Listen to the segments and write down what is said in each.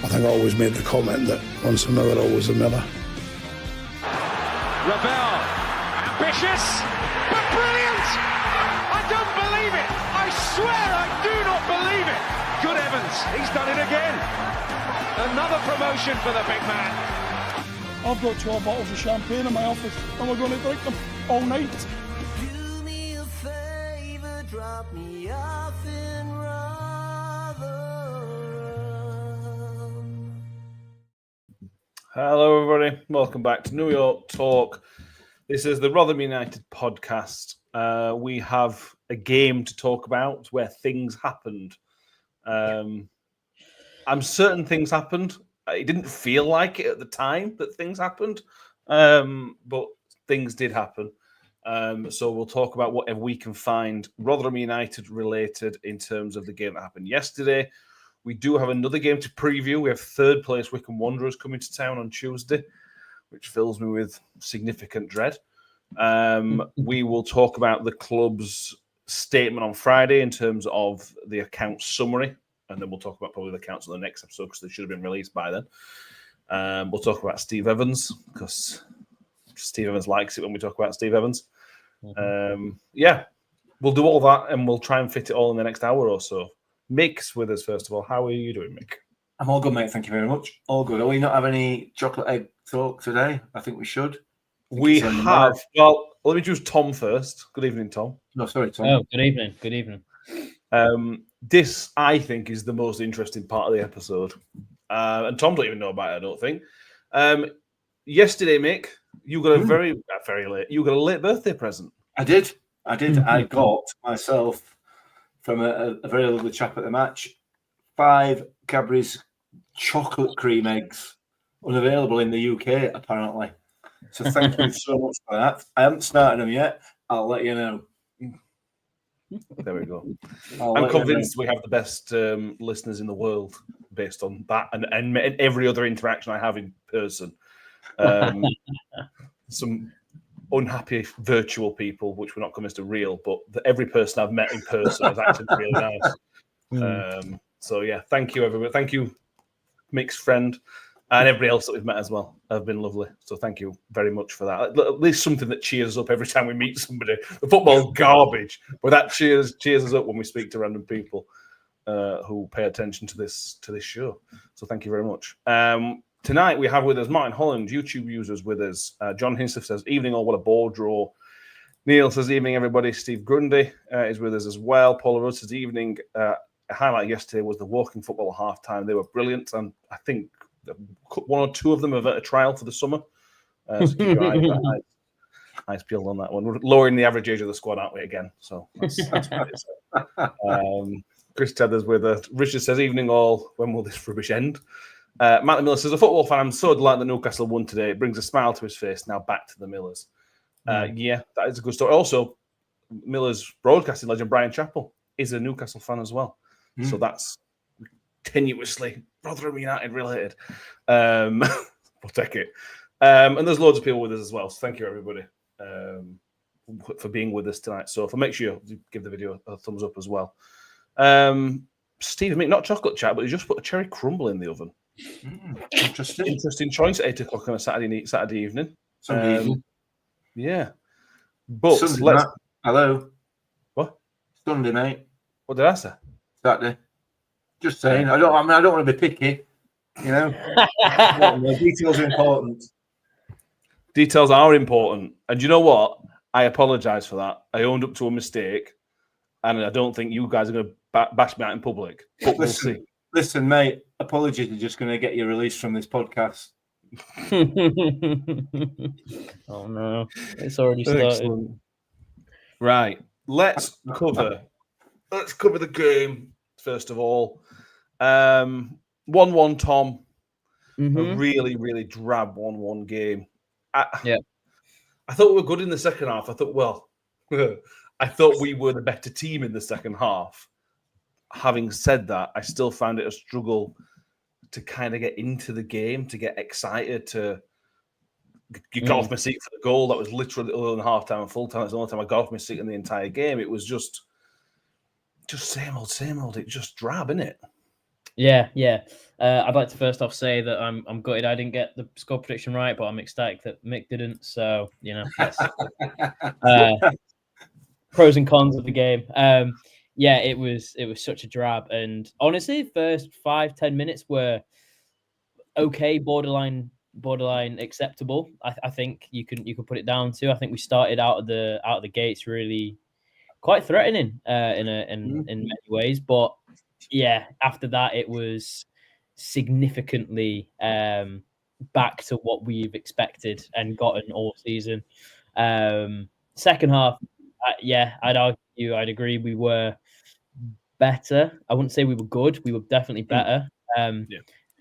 I think I always made the comment that once a miller, always a miller. Ravel, ambitious, but brilliant! I don't believe it! I swear I do not believe it! Good Evans, he's done it again. Another promotion for the big man. I've got 12 bottles of champagne in my office and we're going to drink them all night. Do me a favour, drop me off in Rotherham. Hello, everybody. Welcome back to New York Talk. This is the Rotherham United podcast. We have a game to talk about where things happened. I'm certain things happened. It didn't feel like it at the time that things happened, but things did happen. So we'll talk about whatever we can find Rotherham United related in terms of the game that happened yesterday. We do have another game to preview. We have third place Wycombe Wanderers coming to town on Tuesday, which fills me with significant dread. We will talk about the club's statement on Friday in terms of the account summary. And then we'll talk about probably the accounts on the next episode because they should have been released by then. We'll talk about Steve Evans because Steve Evans likes it when we talk about Steve Evans. Yeah, we'll do all that and we'll try and fit it all in the next hour or so. Mick's with us, first of all. How are you doing, Mick? I'm all good, mate. Thank you very much. All good. Are we not have any chocolate egg talk today? I think we should. We have. Well, let me choose Tom first. Good evening, Tom. No, sorry, Tom. Oh, good evening. Good evening. This, I think, is the most interesting part of the episode. And Tom don't even know about it, I don't think. Yesterday, Mick, you got a very late. You got a late birthday present. I did. I got myself from a very lovely chap at the match 5 Cadbury's chocolate cream eggs, unavailable in the UK, apparently. So thank you so much for that. I haven't started them yet. I'll let you know. There we go. I'm convinced we have the best listeners in the world based on that and every other interaction I have in person. Some unhappy virtual people, which we're not convinced are real, but every person I've met in person is actually really nice. So, yeah, thank you, everybody. Thank you, Mick's friend, and everybody else that we've met as well. Have been lovely. So thank you very much for that. At least something that cheers us up every time we meet somebody. The football's garbage, but that cheers us up when we speak to random people who pay attention to this show. So thank you very much. Tonight we have with us Martin Holland, YouTube users with us. John Hinsley says, evening all, what a ball draw. Neil says, evening everybody. Steve Grundy is with us as well. Paula Rudd says, evening. A highlight yesterday was the walking football half-time. They were brilliant, and I think one or two of them have a trial for the summer. So keep your eyes peeled on that one. We're lowering the average age of the squad, aren't we, again? So that's what it is. Chris Tethers with us. Richard says, evening all. When will this rubbish end? Matt Miller says, a football fan, I'm so delighted that Newcastle won today. It brings a smile to his face. Now back to the Millers. Yeah, that is a good story. Also, Miller's broadcasting legend, Brian Chappell, is a Newcastle fan as well. So that's tenuously Rotherham United related. We'll take it. And there's loads of people with us as well. So thank you, everybody, for being with us tonight. So make sure you give the video a thumbs up as well. Steve, not chocolate chat, but he just put a cherry crumble in the oven. Interesting choice at 8 o'clock on a Saturday evening. Sunday evening. Yeah. But Sunday, hello. What? Sunday, mate. What did I say? Saturday. Just saying. I don't want to be picky. You know, details are important. Details are important, and you know what? I apologise for that. I owned up to a mistake, and I don't think you guys are going to bash me out in public. But we'll see. Listen, mate. Apologies are just going to get you released from this podcast. Oh no, it's already started. Excellent. Right, let's cover the game first of all. 1-1, Tom. A really, really drab 1-1 game. I thought we were good in the second half. I thought we were the better team in the second half. Having said that, I still found it a struggle to kind of get into the game, to get excited, to get off my seat for the goal. That was literally, other than half-time and full-time, it's the only time I got off my seat in the entire game. It was just same old. It's just drab, isn't it? Yeah. I'd like to first off say that I'm gutted I didn't get the score prediction right, but I'm ecstatic that Mick didn't. So that's pros and cons of the game. Yeah, it was such a drab, and honestly, first 5-10 minutes were okay, borderline acceptable. I think you can put it down to. I think we started out of the gates really quite threatening in many ways, but yeah, after that it was significantly back to what we've expected and gotten all season. Second half, I'd agree we were better. I wouldn't say we were good. We were definitely better. Yeah.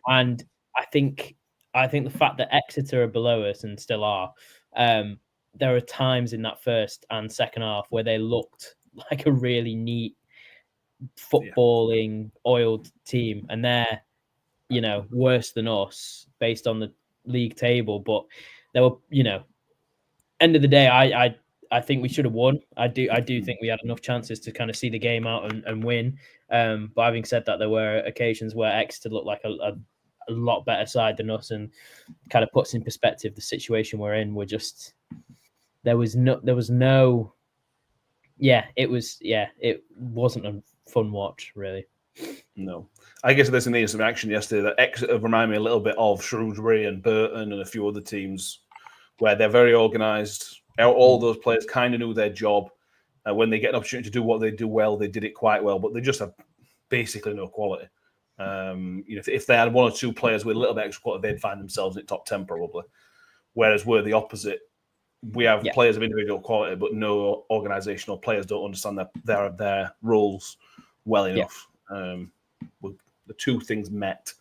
And I think the fact that Exeter are below us and still are, there are times in that first and second half where they looked like a really neat footballing oiled team, and they're worse than us based on the league table. But they were, end of the day, I think we should have won. I do think we had enough chances to kind of see the game out and win. But having said that, there were occasions where Exeter looked like a lot better side than us, and kind of puts in perspective the situation we're in. It wasn't a fun watch, really. No. I guess there's some reaction yesterday that Exeter remind me a little bit of Shrewsbury and Burton and a few other teams where they're very organised. All those players kind of knew their job. When they get an opportunity to do what they do well, they did it quite well, but they just have basically no quality. If they had one or two players with a little bit extra quality, they'd find themselves in the top 10 probably. Whereas we're the opposite. We have players of individual quality, but no organisational players don't understand their roles well enough. The two things met.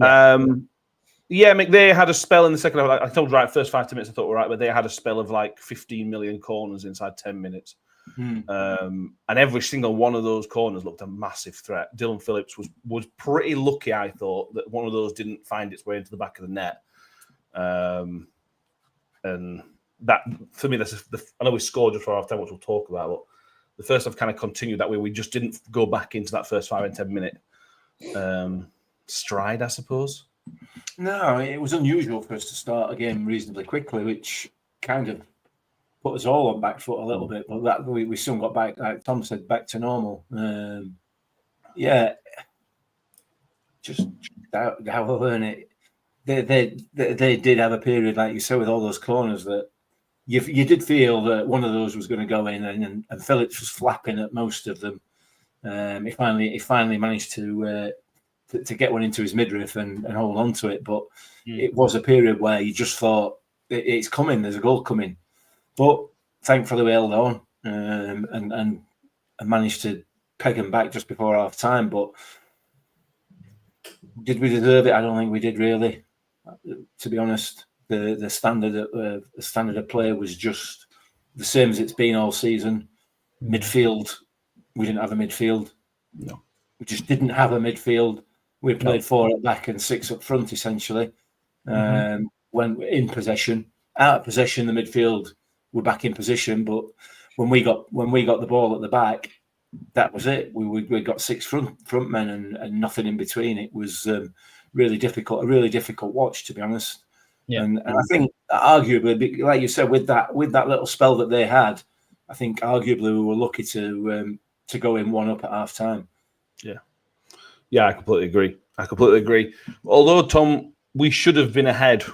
Mick, they had a spell in the second half. I told you right, first 5 minutes I thought were right, but they had a spell of like 15 million corners inside 10 minutes. And every single one of those corners looked a massive threat. Dylan Phillips was pretty lucky, I thought, that one of those didn't find its way into the back of the net. And that, for me, I know we scored just for half time, which we'll talk about, but the first half kind of continued that way. We just didn't go back into that first 5 and 10 minute stride, I suppose. No, it was unusual for us to start a game reasonably quickly, which kind of put us all on back foot a little bit. But that we soon got back, like Tom said, back to normal. Just how I learn it. They did have a period, like you said, with all those corners that you did feel that one of those was going to go in, and Phillips was flapping at most of them. He finally managed to get one into his midriff and hold on to it. But it was a period where you just thought it's coming. There's a goal coming. But thankfully we held on and managed to peg them back just before half time. But did we deserve it? I don't think we did, really. To be honest, the standard of play was just the same as it's been all season. Midfield, we didn't have a midfield. No, we just didn't have a midfield. We played 4 at back and 6 up front, essentially. When in possession, out of possession, the midfield were back in position. But when we got the ball at the back, that was it. We got 6 front men and nothing in between. It was a really difficult watch, to be honest. Yeah. And I think arguably, like you said, with that little spell that they had, I think arguably we were lucky to go in 1 up at half time. Yeah, I completely agree. Although, Tom, we should have been ahead.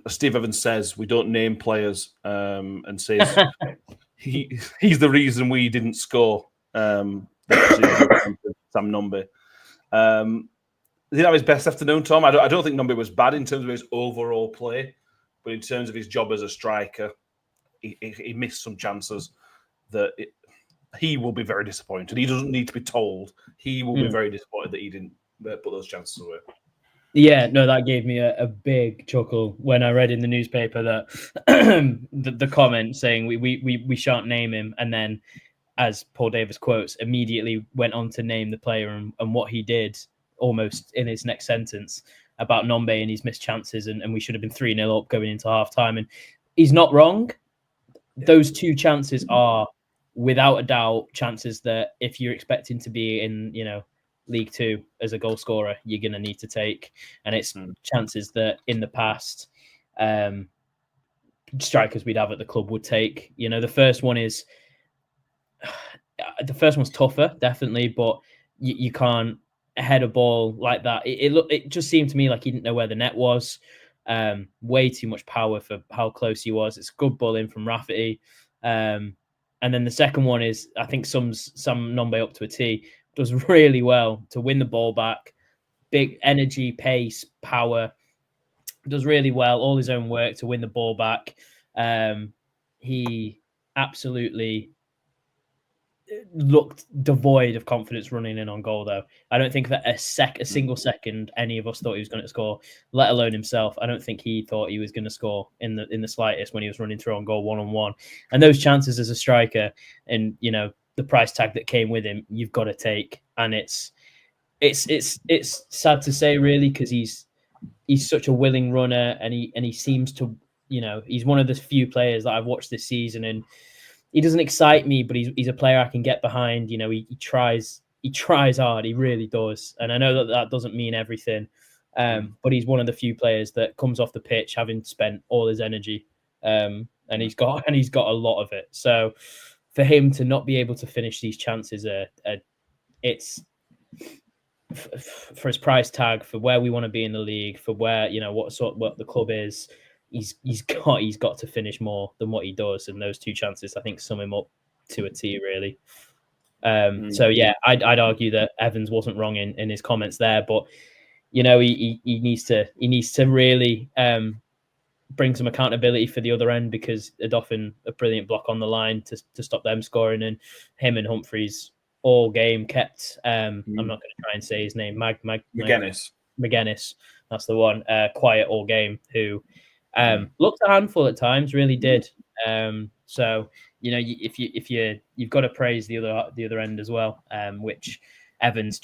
Steve Evans says we don't name players and says he's the reason we didn't score. Sam Nombe. He didn't have his best afternoon, Tom. I don't think Nombe was bad in terms of his overall play, but in terms of his job as a striker, he missed some chances that he will be very disappointed. He doesn't need to be told. He will be very disappointed that he didn't put those chances away. Yeah, no, that gave me a big chuckle when I read in the newspaper that the comment saying we shan't name him, and then, as Paul Davis quotes, immediately went on to name the player and what he did almost in his next sentence about Nombe and his missed chances, and we should have been 3-0 up going into half time. And he's not wrong. Those 2 chances are, without a doubt, chances that if you're expecting to be in, League Two as a goal scorer, you're going to need to take, and it's chances that in the past strikers we'd have at the club would take. You know, the first one's tougher, definitely, but you can't head a ball like that. It just seemed to me like he didn't know where the net was. Way too much power for how close he was. It's a good ball in from Rafferty. And then the second one is, I think, sums Nombe up to a T. Does really well to win the ball back. Big energy, pace, power. Does really well, all his own work to win the ball back. He absolutely looked devoid of confidence running in on goal, though. I don't think that a single second any of us thought he was going to score, let alone himself. I don't think he thought he was going to score in the slightest when he was running through on goal 1-on-1. And those chances as a striker, and you know the price tag that came with him, you've got to take. And it's sad to say, really, because he's such a willing runner, and he seems to, you know, he's one of the few players that I've watched this season, and he doesn't excite me, but he's a player I can get behind. You know, he tries hard. He really does. And I know that doesn't mean everything, but he's one of the few players that comes off the pitch having spent all his energy, and he's got a lot of it. So for him to not be able to finish these chances, it's for his price tag, for where we want to be in the league, for where, you know, what the club is. He's got to finish more than what he does, and those two chances I think sum him up to a T, really. So yeah, I'd argue that Evans wasn't wrong in his comments there, but you know he needs to really bring some accountability for the other end, because they'd often a brilliant block on the line to stop them scoring, and him and Humphreys all game kept. I'm not going to try and say his name. McGuinness, that's the one. Quiet all game, who. Looked a handful at times, really did. So you know, if you've got to praise the other end as well, which Evans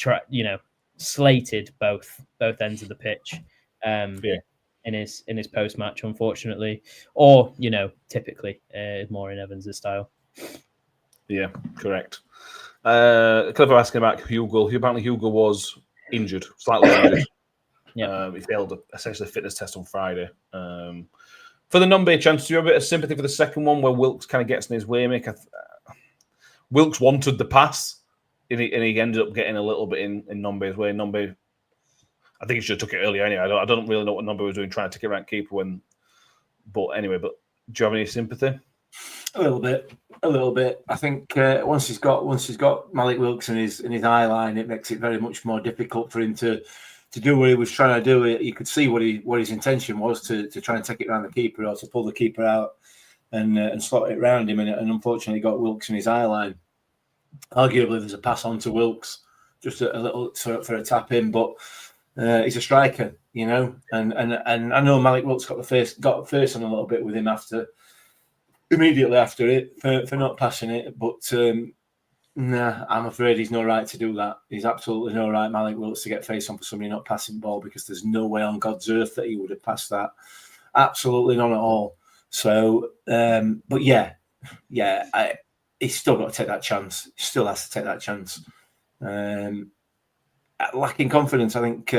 slated both ends of the pitch in his post match, unfortunately, or you know, typically more in Evans' style. Yeah, correct. Clever asking about Hugo. Apparently, Hugo was slightly injured. Yeah, he failed essentially a fitness test on Friday. For the Nombe chance, do you have a bit of sympathy for the second one where Wilkes kind of gets in his way? Wilkes wanted the pass, and he ended up getting a little bit in Nombe's way. Nombe, I think he should have took it earlier anyway. I don't really know what Nombe was doing trying to take it right keeper but anyway. But do you have any sympathy? A little bit. I think once he's got Malik Wilkes in his eye line, it makes it very much more difficult for him to do what he was trying to do. You could see what his intention was to try and take it around the keeper, or to pull the keeper out and slot it around him, and unfortunately got Wilkes in his eye line. Arguably, there's a pass on to Wilkes, just a little for a tap in, but he's a striker, you know, and I know Malik Wilkes got first on a little bit with him immediately after it for not passing it, but. Nah, I'm afraid he's no right to do that. He's absolutely no right, Malik Wilkes, to get face on for somebody not passing the ball, because there's no way on God's earth that he would have passed that. Absolutely none at all. So, but he's still got to take that chance. He still has to take that chance. Lacking confidence, I think.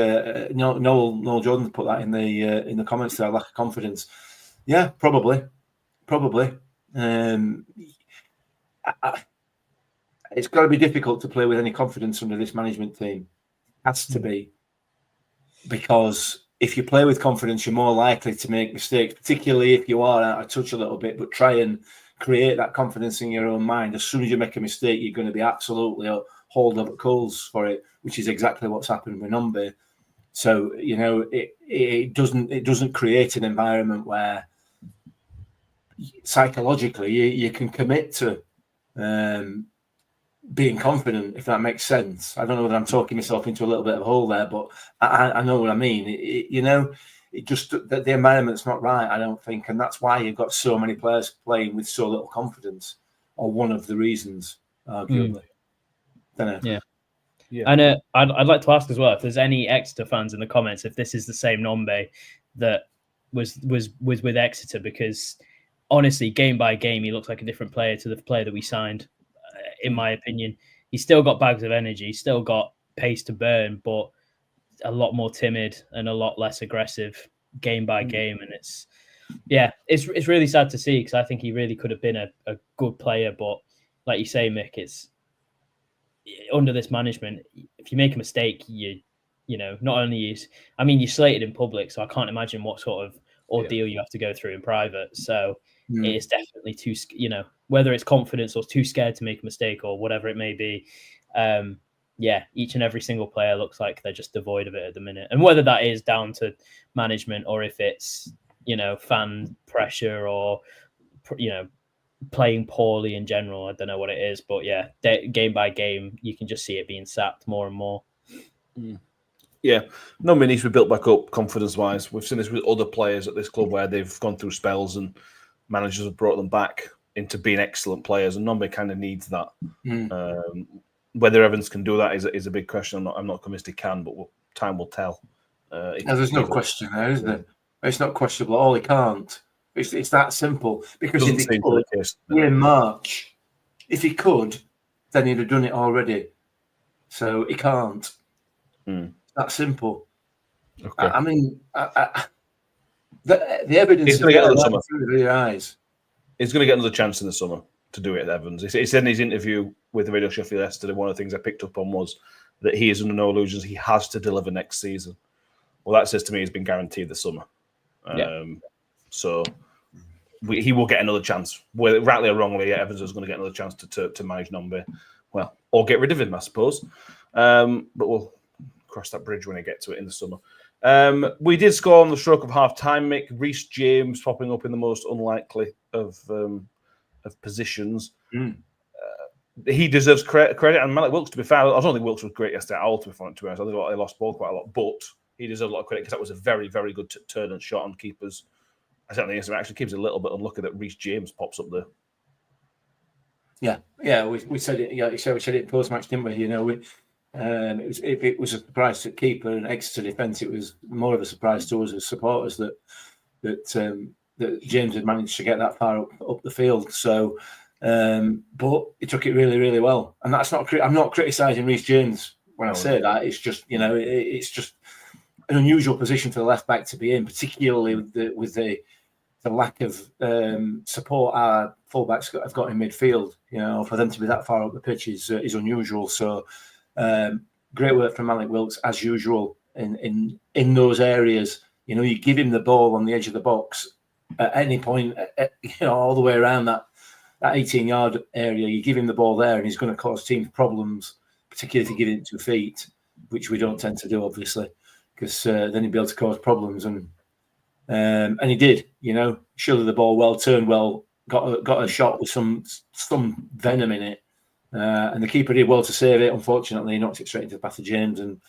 Noel Jordan put that in the comments there. Lack of confidence. Yeah, probably. It's got to be difficult to play with any confidence under this management team. It has to be. Because if you play with confidence, you're more likely to make mistakes, particularly if you are out of touch a little bit, but try and create that confidence in your own mind. As soon as you make a mistake, you're going to be absolutely hauled up at coals for it, which is exactly what's happened with Nombe. So, you know, it doesn't create an environment where psychologically you can commit to being confident, if that makes sense. I don't know whether I'm talking myself into a little bit of a hole there, but I know what I mean. The environment's not right, I don't think, and that's why you've got so many players playing with so little confidence, or one of the reasons, arguably. Don't know. Yeah. And I'd like to ask as well if there's any Exeter fans in the comments if this is the same Nombe that was with Exeter, because honestly, game by game, he looks like a different player to the player that we signed. In my opinion, he's still got bags of energy, still got pace to burn, but a lot more timid and a lot less aggressive game by game. And it's really sad to see, because I think he really could have been a good player. But like you say, Mick, it's under this management, if you make a mistake, you not only you're slated in public, so I can't imagine what sort of ordeal you have to go through in private. So it is definitely too, whether it's confidence or too scared to make a mistake or whatever it may be. Each and every single player looks like they're just devoid of it at the minute. And whether that is down to management or if it's, fan pressure or, playing poorly in general, I don't know what it is. But game by game, you can just see it being sapped more and more. Yeah, nobody needs to be built back up confidence-wise. We've seen this with other players at this club where they've gone through spells and managers have brought them back into being excellent players, and nobody kind of needs that. Whether Evans can do that is a big question. I'm not convinced he can, but time will tell. There's no question there, is there? It's not questionable at all. He can't. It's that simple. Because if he could, we're in March. If he could, then he'd have done it already. So he can't. That simple. Okay. I mean, the evidence is through your eyes. He's going to get another chance in the summer to do it at Evans. He said in his interview with Radio Sheffield yesterday, one of the things I picked up on was that he is under no illusions. He has to deliver next season. Well, that says to me he's been guaranteed the summer. So he will get another chance. Whether rightly or wrongly, Evans is going to get another chance to manage Nombe. Well, or get rid of him, I suppose. But we'll cross that bridge when I get to it in the summer. We did score on the stroke of half time, Mick. Reece James popping up in the most unlikely of positions. He deserves credit, and Malik Wilkes, to be fair, I don't think Wilkes was great yesterday at all, to be honest. I think they lost ball quite a lot, but he deserves a lot of credit because that was a very, very good turn and shot on keepers. I certainly think it actually keeps a little bit unlucky that Reece James pops up there. Yeah, we said it. Yeah, we said it in post-match, didn't we? It was a surprise to keeper and Exeter defence. It was more of a surprise to us as supporters that James had managed to get that far up the field. So, but he took it really, really well. And that's not. I'm not criticising Reece James when I say that. It's just it's just an unusual position for the left back to be in, particularly with the lack of support our fullbacks have got in midfield. For them to be that far up the pitch is unusual. So. Great work from Malik Wilkes as usual in those areas. You give him the ball on the edge of the box at any point, all the way around that 18-yard area. You give him the ball there, and he's going to cause teams problems, particularly if you give it 2 feet, which we don't tend to do, obviously, because then he'd be able to cause problems. And he did. Shielded the ball well, turned well, got a shot with some venom in it. And the keeper did well to save it. Unfortunately, he knocked it straight into the path of James. And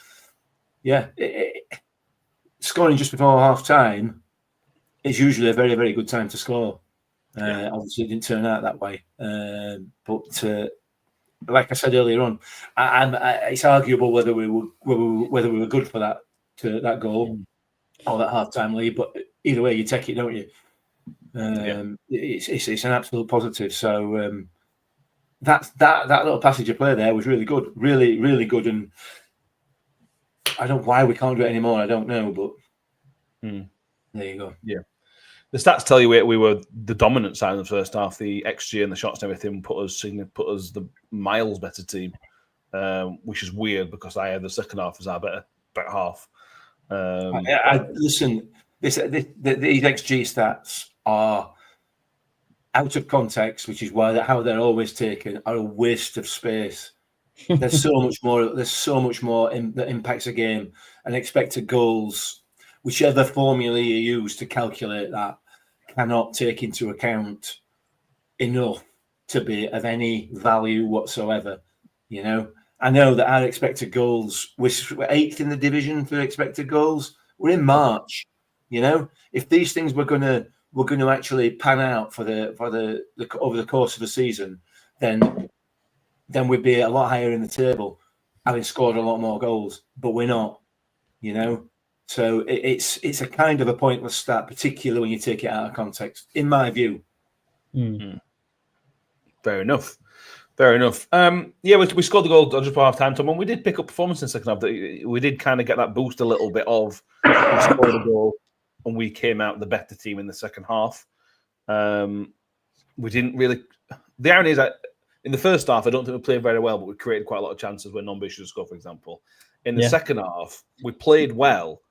scoring just before half time is usually a very, very good time to score. Obviously, it didn't turn out that way. But like I said earlier on, it's arguable whether we were good for that goal or that half time lead. But either way, you take it, don't you? It's an absolute positive. So. That little passage of play there was really good, really, really good, and I don't know why we can't do it anymore. I don't know, but there you go. Yeah, the stats tell you we were the dominant side in the first half. The XG and the shots and everything put us the miles better team, which is weird because I had the second half as our better half. Listen, these XG stats are out of context, which is how they're always taken, are a waste of space. There's so much more. That impacts a game, and expected goals, whichever formula you use to calculate that, cannot take into account enough to be of any value whatsoever. I know that our expected goals, we're 8th in the division for expected goals. We're in March. If these things were going to actually pan out for the over the course of the season, then we'd be a lot higher in the table, having scored a lot more goals. But we're not, So it's a kind of a pointless stat, particularly when you take it out of context, in my view. Fair enough. Fair enough. Yeah, we scored the goal just before half time, Tom, and we did pick up performance in the second half. We did kind of get that boost a little bit of we scored a goal and we came out the better team in the second half. We didn't really. The irony is that in the first half, I don't think we played very well, but we created quite a lot of chances when non-B should score, for example. In the second half, we played well,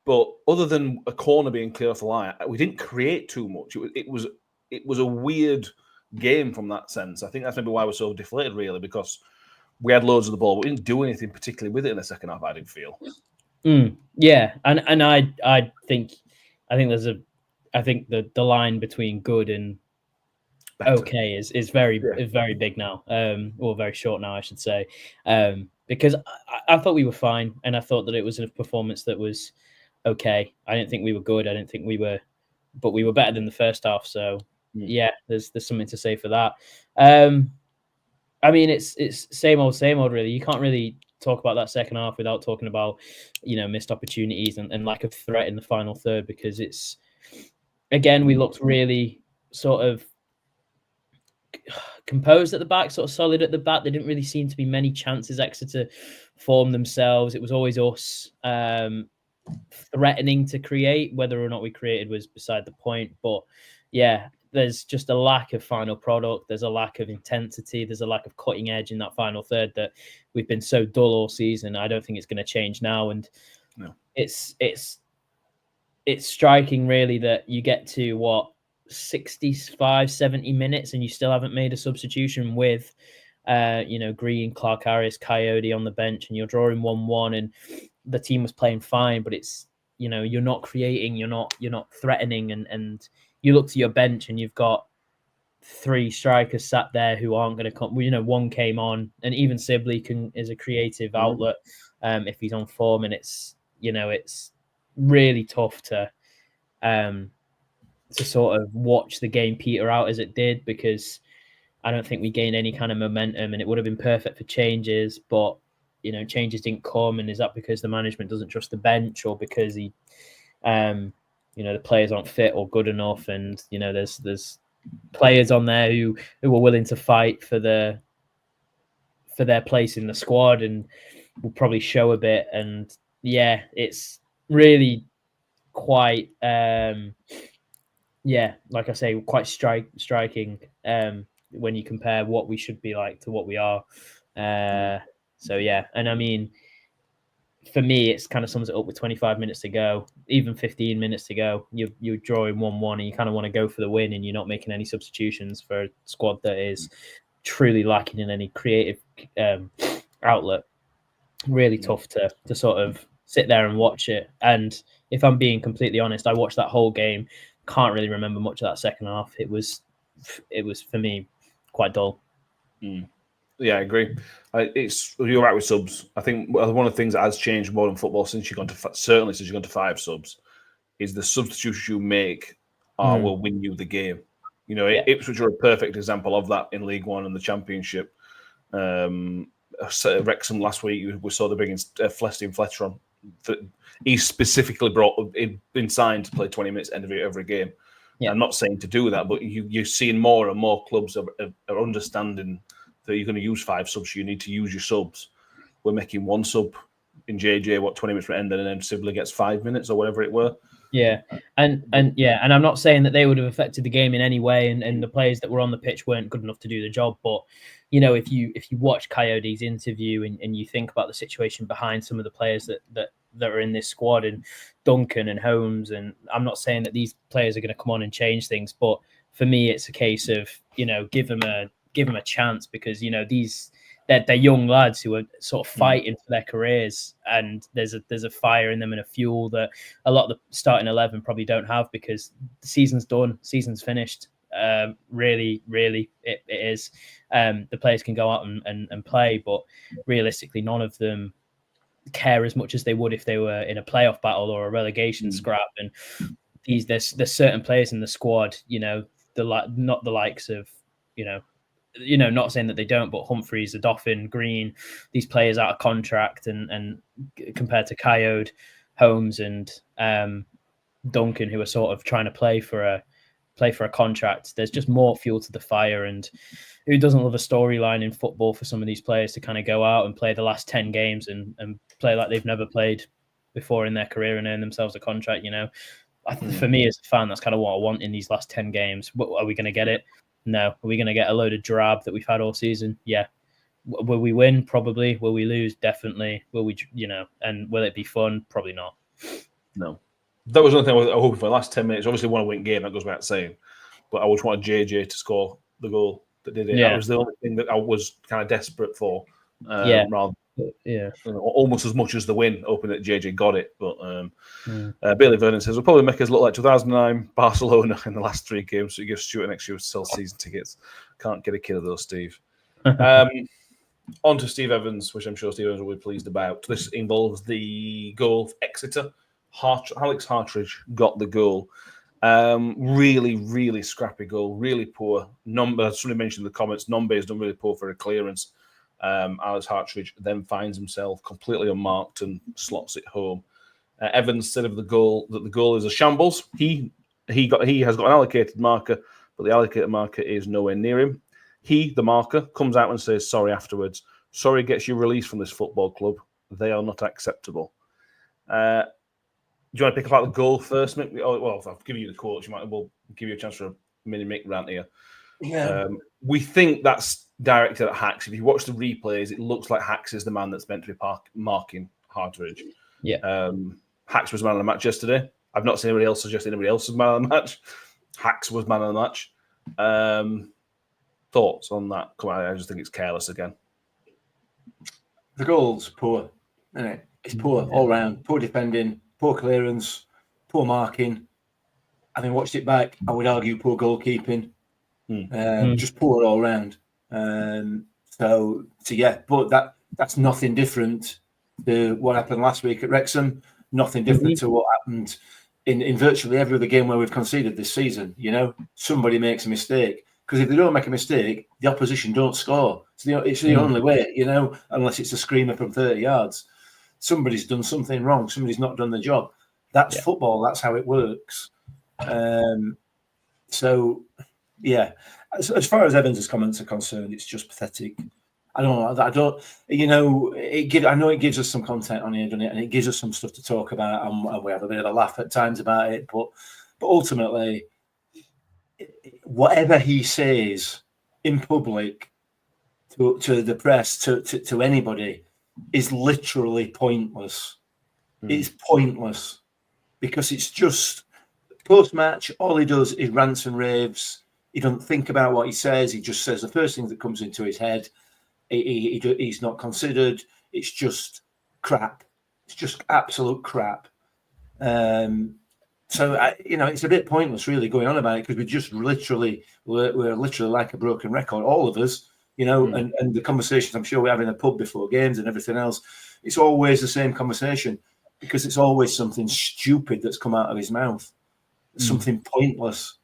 but other than a corner being clear off the line, we didn't create too much. It was a weird game from that sense. I think that's maybe why we're so deflated, really, because we had loads of the ball, but we didn't do anything particularly with it in the second half. I didn't feel. Yeah, and I think the line between good and better. Okay is very big now, or very short now, I should say, because I thought we were fine, and I thought that it was a performance that was okay. I didn't think we were good. I didn't think we were, but we were better than the first half. So yeah, there's something to say for that. I mean, it's same old, really. You can't really talk about that second half without talking about, missed opportunities and lack of threat in the final third, because it's, again, we looked really sort of composed at the back, sort of solid at the back. There didn't really seem to be many chances Exeter formed themselves. It was always us threatening to create. Whether or not we created was beside the point. But yeah, there's just a lack of final product. There's a lack of intensity. There's a lack of cutting edge in that final third that we've been so dull all season. I don't think it's going to change now. And it's striking, really, that you get to 65, 70 minutes and you still haven't made a substitution with Green, Clark Harris, Coyote on the bench, and you're drawing 1-1, and the team was playing fine, but it's you're not creating, you're not threatening, and you look to your bench and you've got 3 strikers sat there who aren't going to come. One came on, and even Sibley is a creative outlet if he's on form, and it's really tough to sort of watch the game peter out as it did, because I don't think we gained any kind of momentum, and it would have been perfect for changes, but changes didn't come. And is that because the management doesn't trust the bench, or because the players aren't fit or good enough? And there's players on there who were willing to fight for their place in the squad and will probably show a bit. And yeah, it's really quite like I say, quite striking when you compare what we should be like to what we are. So yeah, and I mean, for me, it's kind of sums it up with 25 minutes to go, even 15 minutes to go. You're drawing 1-1, and you kind of want to go for the win, and you're not making any substitutions for a squad that is truly lacking in any creative outlet. Really tough to sort of sit there and watch it. And if I'm being completely honest, I watched that whole game. Can't really remember much of that second half. It was for me quite dull. Yeah, I agree. You're right with subs. I think one of the things that has changed more in football since you've gone to 5 subs is the substitutions you make will win you the game. Ipswich are a perfect example of that in League One and the Championship. Wrexham last week, we saw the bringing Flesty and Fletcher on. He's specifically been signed to play 20 minutes end of every game. Yeah. I'm not saying to do that, but you're seeing more and more clubs are understanding that you're going to use 5 subs, so you need to use your subs. We're making 1 sub in JJ, 20 minutes from end, and then Sibley gets 5 minutes or whatever it were. Yeah, and I'm not saying that they would have affected the game in any way, and the players that were on the pitch weren't good enough to do the job. But if you watch Coyote's interview and you think about the situation behind some of the players that are in this squad, and Duncan and Holmes, and I'm not saying that these players are going to come on and change things, but for me, it's a case of give them a chance, because they're young lads who are sort of fighting for their careers, and there's a fire in them and a fuel that a lot of the starting 11 probably don't have, because the season's done, season's finished. Really, it is. The players can go out and play, but realistically, none of them care as much as they would if they were in a playoff battle or a relegation scrap. And there's certain players in the squad, not the likes of not saying that they don't, but Humphreys, the Dauphin, Green, these players out of contract, and compared to Coyote, Holmes, and Duncan, who are sort of trying to play for play for a contract. There's just more fuel to the fire, and who doesn't love a storyline in football for some of these players to kind of go out and play the last 10 games and play like they've never played before in their career and earn themselves a contract, you know? For me as a fan, that's kind of what I want in these last 10 games. Are we going to get it? No. Are we going to get a load of drab that we've had all season? Yeah. Will we win? Probably. Will we lose? Definitely. Will we, and will it be fun? Probably not. No. That was one thing I was hoping for the last 10 minutes. Obviously, want to win game, that goes without saying. But I just wanted JJ to score the goal that did it. Yeah. That was the only thing that I was kind of desperate for. Almost as much as the win, hoping that JJ got it. But Bailey Vernon says, we'll probably make us look like 2009 Barcelona in the last 3 games, so he gives Stuart an excuse to sell season tickets. Can't get a kid of those, Steve. On to Steve Evans, which I'm sure Steve Evans will be pleased about. This involves the goal for Exeter. Alex Hartridge got the goal. Really, really scrappy goal. Really poor. Somebody mentioned in the comments, Nombe has done really poor for a clearance. Alex Hartridge then finds himself completely unmarked and slots it home. Evans said of the goal that the goal is a shambles. He has got an allocated marker, but the allocated marker is nowhere near him. He, the marker, comes out and says sorry afterwards. Sorry gets you released from this football club. They are not acceptable. Do you want to pick about the goal first, Mick? Well, I'll give you the quotes. We'll give you a chance for a mini Mick rant here. Yeah. We think that's directed at Hacks. If you watch the replays, it looks like Hacks is the man that's meant to be marking Hartridge. Yeah. Hacks was man of the match yesterday. I've not seen anybody else suggest anybody else was man of the match. Hacks was man of the match. Thoughts on that? Come on, I just think it's careless again. The goal's poor, isn't it? It's poor all round. Poor defending, poor clearance, poor marking. Having watched it back, I would argue poor goalkeeping. Just poor all round. So yeah, but that's nothing different to what happened last week at Wrexham. Nothing different to what happened in virtually every other game where we've conceded this season. Somebody makes a mistake. Because if they don't make a mistake, the opposition don't score. It's the only way, unless it's a screamer from 30 yards. Somebody's done something wrong. Somebody's not done the job. That's football. That's how it works. So, yeah. As far as Evans' comments are concerned, it's just pathetic. I know it gives us some content on here, doesn't it? And it gives us some stuff to talk about, and we have a bit of a laugh at times about it. But ultimately, whatever he says in public to the press, to anybody, is literally pointless. It's pointless because it's just post-match. All he does is rants and raves. He doesn't think about what he says. He just says the first thing that comes into his head. He's not considered. It's just crap. It's just absolute crap. So it's a bit pointless really going on about it because we're literally like a broken record, all of us, and the conversations I'm sure we have in the pub before games and everything else. It's always the same conversation because it's always something stupid that's come out of his mouth, something pointless,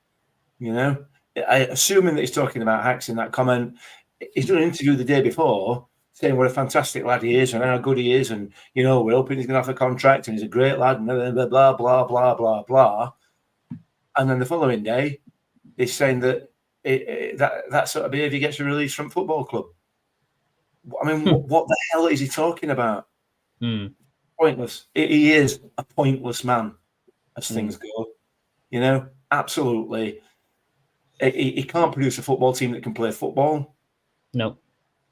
Assuming that he's talking about Hacks in that comment, he's done an interview the day before saying what a fantastic lad he is and how good he is, and we're hoping he's going to have a contract and he's a great lad and blah blah blah blah blah blah. And then the following day, he's saying that that sort of behaviour gets a release from football club. I mean, what the hell is he talking about? Pointless. He is a pointless man, as things go. Absolutely. He can't produce a football team that can play football. No.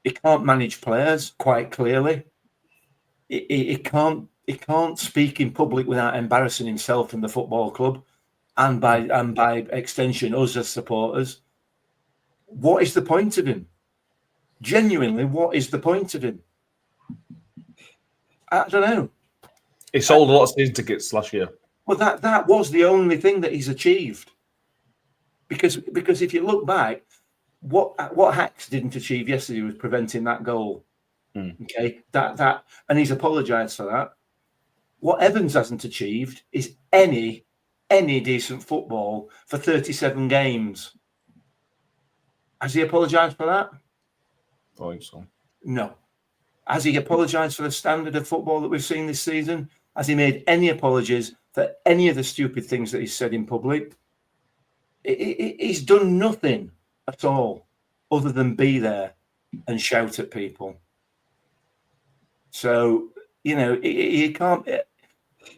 He can't manage players, quite clearly. He can't speak in public without embarrassing himself and the football club, and by extension, us as supporters. What is the point of him? Genuinely, what is the point of him? I don't know. He sold a lot of season tickets last year. Well, that was the only thing that he's achieved. Because if you look back, what Hacks didn't achieve yesterday was preventing that goal. Okay, that and he's apologised for that. What Evans hasn't achieved is any decent football for 37 games. Has he apologised for that? I think so. No. Has he apologised for the standard of football that we've seen this season? Has he made any apologies for any of the stupid things that he's said in public? He's done nothing at all other than be there and shout at people. So, you know, he can't.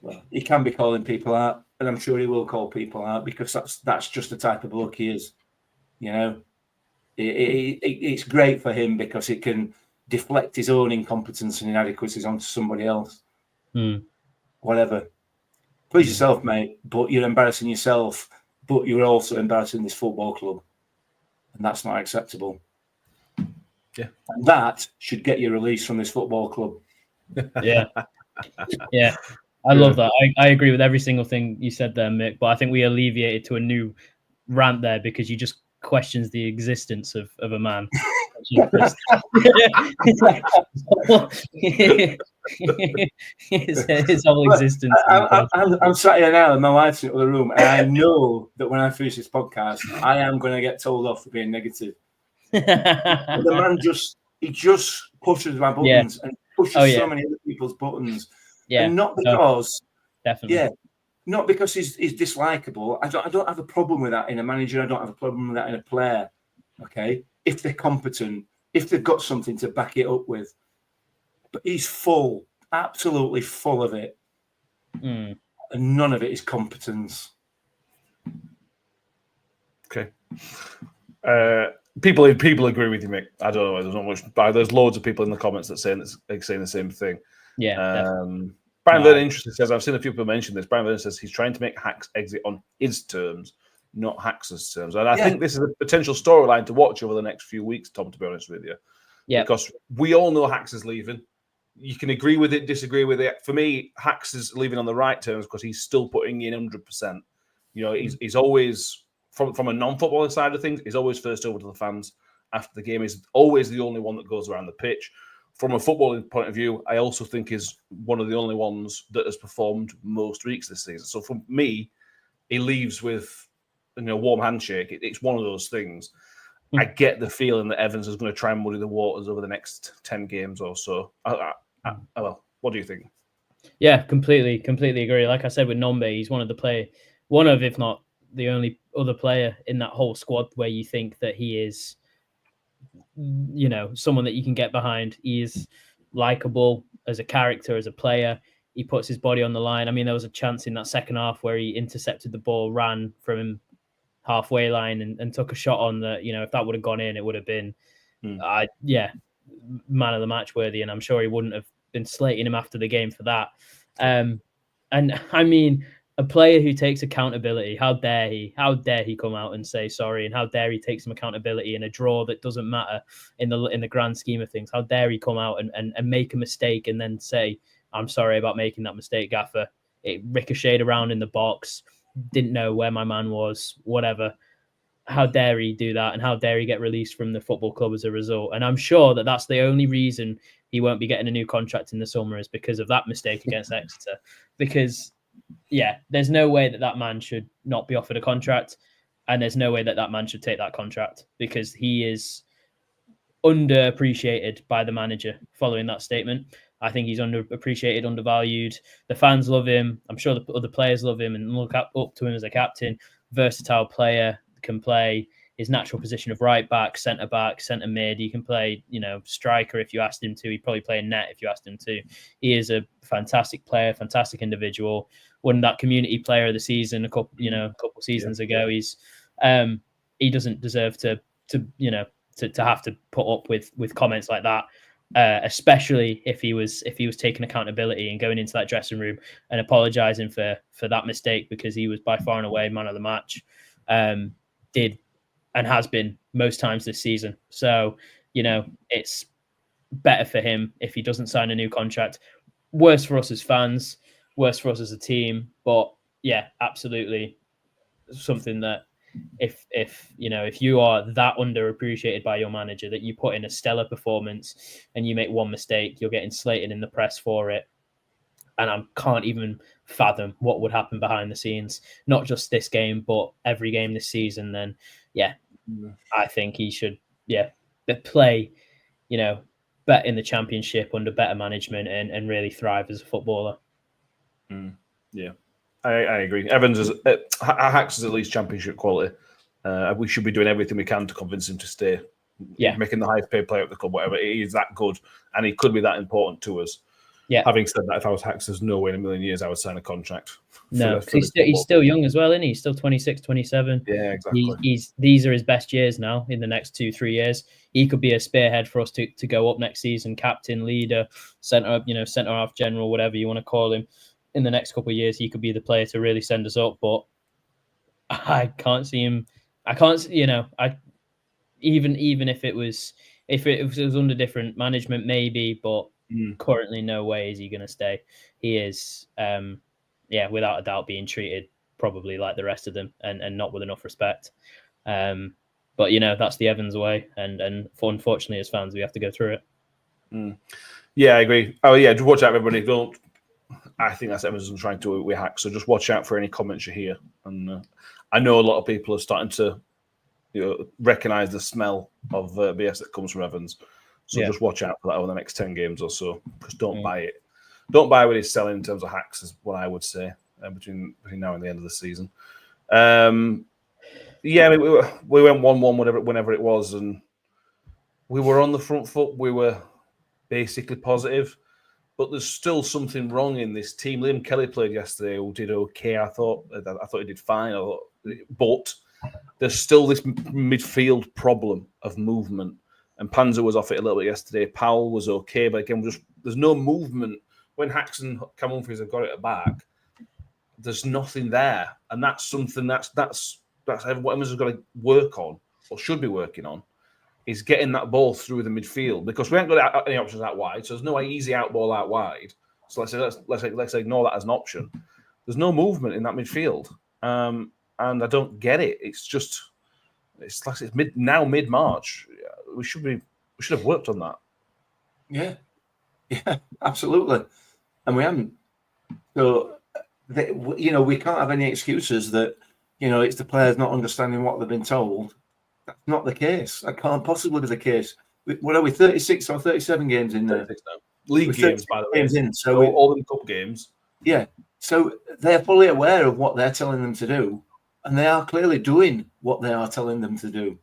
Well, he can be calling people out, and I'm sure he will call people out because that's just the type of bloke he is. You know, it's great for him because it can deflect his own incompetence and inadequacies onto somebody else. Whatever. Please yourself, mate, but you're embarrassing yourself, but you're also embarrassing this football club. And that's not acceptable. Yeah. And that should get you released from this football club. Yeah. Yeah. I love that. I agree with every single thing you said there, Mick, but I think we alleviated to a new rant there because you just questions the existence of a man. his whole existence. I'm sat here now, and my wife's in the other room, and I know that when I finish this podcast, I am going to get told off for being negative. The man just pushes my buttons and pushes so many other people's buttons, and not because, not because he's dislikable. I don't have a problem with that in a manager. I don't have a problem with that in a player. Okay, if they're competent, if they've got something to back it up with. But he's full, absolutely full of it. And none of it is competence. Okay. People agree with you, Mick. I don't know. There's not much. There's loads of people in the comments that saying the same thing. Yeah. Brian Vernon interesting says, I've seen a few people mention this. Brian Vernon says he's trying to make Hacks exit on his terms, not Hacks's terms. And I think this is a potential storyline to watch over the next few weeks, Tom, to be honest with you. Yeah. Because we all know Hacks is leaving. You can agree with it, disagree with it. For me, Hacks is leaving on the right terms because he's still putting in 100%. You know, he's always, from a non-footballing side of things, he's always first over to the fans after the game. He's always the only one that goes around the pitch. From a footballing point of view, I also think he's one of the only ones that has performed most weeks this season. So for me, he leaves with warm handshake. It's one of those things. I get the feeling that Evans is going to try and muddy the waters over the next 10 games or so. Well, what do you think? Yeah, completely agree. Like I said with Nombe, he's one of, if not the only other player in that whole squad where you think that he is, someone that you can get behind. He is likable as a character, as a player. He puts his body on the line. I mean, there was a chance in that second half where he intercepted the ball, ran from halfway line and took a shot on that. If that would have gone in, it would have been, man of the match worthy. And I'm sure he wouldn't have been slating him after the game for that. And I mean, a player who takes accountability, how dare he come out and say sorry, and how dare he take some accountability in a draw that doesn't matter in the grand scheme of things. How dare he come out and make a mistake and then say, I'm sorry about making that mistake, Gaffer. It ricocheted around in the box, didn't know where my man was, whatever. How dare he do that, and how dare he get released from the football club as a result? And I'm sure that that's the only reason he won't be getting a new contract in the summer is because of that mistake against Exeter. Because there's no way that man should not be offered a contract, and there's no way that man should take that contract because he is underappreciated by the manager following that statement. I think he's underappreciated, undervalued. The fans love him. I'm sure the other players love him and look up to him as a captain. Versatile player, can play his natural position of right back, centre mid. He can play, striker if you asked him to. He'd probably play in net if you asked him to. He is a fantastic player, fantastic individual. Won that community player of the season a couple seasons ago. He doesn't deserve to have to put up with comments like that. Especially if he was taking accountability and going into that dressing room and apologising for that mistake, because he was by far and away man of the match. Did and has been most times this season. So, it's better for him if he doesn't sign a new contract. Worse for us as fans, worse for us as a team. But yeah, absolutely something that if you are that underappreciated by your manager, that you put in a stellar performance and you make one mistake, you're getting slated in the press for it. And I can't even fathom what would happen behind the scenes, not just this game, but every game this season. Then, I think he should, play, bet in the Championship under better management and really thrive as a footballer. Yeah, I agree. Evans Hacks is at least Championship quality. We should be doing everything we can to convince him to stay. Yeah. Making the highest paid player at the club, whatever. He is that good, and he could be that important to us. Yeah. Having said that, if I was Hacks, there's no way in a million years I would sign a contract. No, he's still young as well, isn't he? He's still 26, 27. Yeah, exactly. These are his best years now in the next 2-3 years. He could be a spearhead for us to go up next season, captain, leader, centre half general, whatever you want to call him. In the next couple of years, he could be the player to really send us up. But I can't see him. I can't, even if it was under different management, maybe, but currently, no way is he going to stay. He is, without a doubt, being treated probably like the rest of them, and not with enough respect. But that's the Evans way, and unfortunately, as fans, we have to go through it. Yeah, I agree. Oh yeah, just watch out, everybody. Don't. I think that's Evans trying to do it with Hacks. So just watch out for any comments you hear. And I know a lot of people are starting to, recognise the smell of BS that comes from Evans. So just watch out for that over the next 10 games or so. Because don't buy it. Don't buy what he's selling in terms of Hacks, is what I would say between now and the end of the season. We went 1-1 whenever it was, and we were on the front foot. We were basically positive, but there's still something wrong in this team. Liam Kelly played yesterday, who did okay. I thought he did fine, but there's still this midfield problem of movement. And Panzer was off it a little bit yesterday. Powell was okay, but again, there's no movement. When Hacks and Cam Humphries have got it back, there's nothing there, and that's something that's what Evans has got to work on, or should be working on, is getting that ball through the midfield, because we haven't got any options out wide, so there's no easy out ball out wide. So let's ignore that as an option. There's no movement in that midfield, and I don't get it. It's mid March. We should have worked on that. Yeah, absolutely, and we haven't. So we can't have any excuses that it's the players not understanding what they've been told. That's not the case. That can't possibly be the case. What are we, 36 or 37 games in there? League games, by the way. Games in, so all the cup games. Yeah. So they're fully aware of what they're telling them to do, and they are clearly doing what they are telling them to do.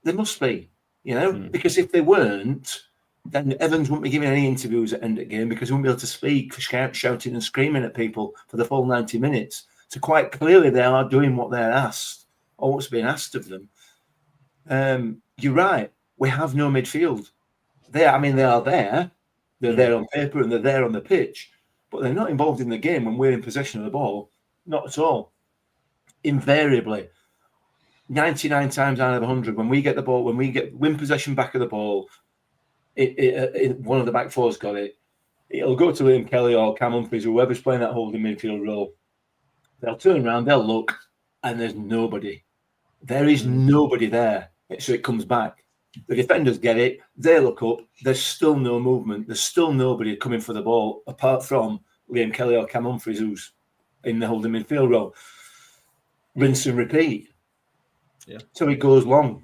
They must be, because if they weren't, then Evans wouldn't be giving any interviews at end of game, because he wouldn't be able to speak, shouting and screaming at people for the full 90 minutes. So quite clearly they are doing what they're asked, or what's being asked of them. You're right. We have no midfield. They are there. They're there on paper and they're there on the pitch, but they're not involved in the game when we're in possession of the ball. Not at all. Invariably, 99 times out of 100, when we get the ball, when we win possession back of the ball, one of the back four's got it. It'll go to Liam Kelly or Cam Humphries, whoever's playing that holding midfield role. They'll turn around, they'll look, and there's nobody. There is nobody there. So it comes back. The defenders get it. They look up. There's still no movement. There's still nobody coming for the ball apart from Liam Kelly or Cam Humphries, who's in the holding midfield role. Rinse and repeat. Yeah. So it goes long.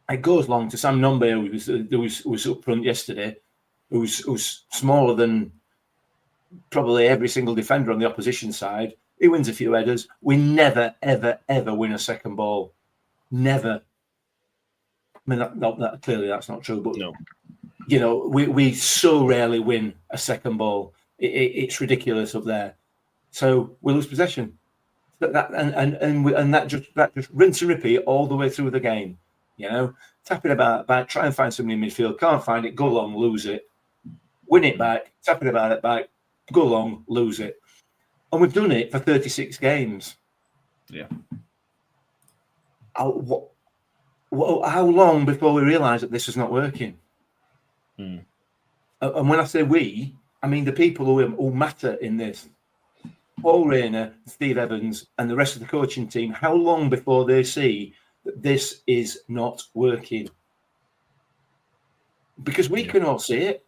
It goes long to Sam Nombe, who was up front yesterday, who's smaller than probably every single defender on the opposition side. He wins a few headers. We never, ever, ever win a second ball. Never. I mean, clearly that's not true, but no. We so rarely win a second ball. It's ridiculous up there. So we lose possession. That just rinse and repeat all the way through the game. Tap it about, try and find somebody in midfield. Can't find it. Go long, lose it. Win it back. Tap it about it back. Go long, lose it. And we've done it for 36 games. Yeah. How long before we realise that this is not working? And when I say we, I mean the people who matter in this. Paul Rayner, Steve Evans, and the rest of the coaching team. How long before they see that this is not working? Because we can all see it.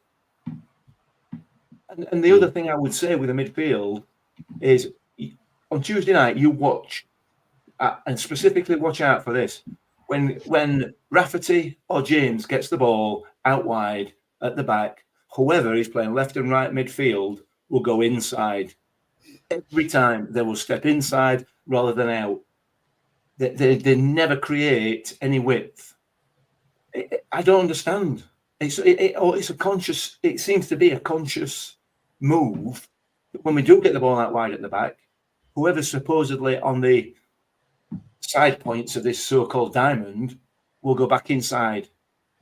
And the other thing I would say with the midfield is on Tuesday night, you watch, and specifically watch out for this. When Rafferty or James gets the ball out wide at the back, whoever is playing left and right midfield will go inside. Every time they will step inside rather than out. They never create any width. I don't understand. It's a conscious. It seems to be a conscious move. When we do get the ball out wide at the back, whoever's supposedly on the side points of this so-called diamond will go back inside.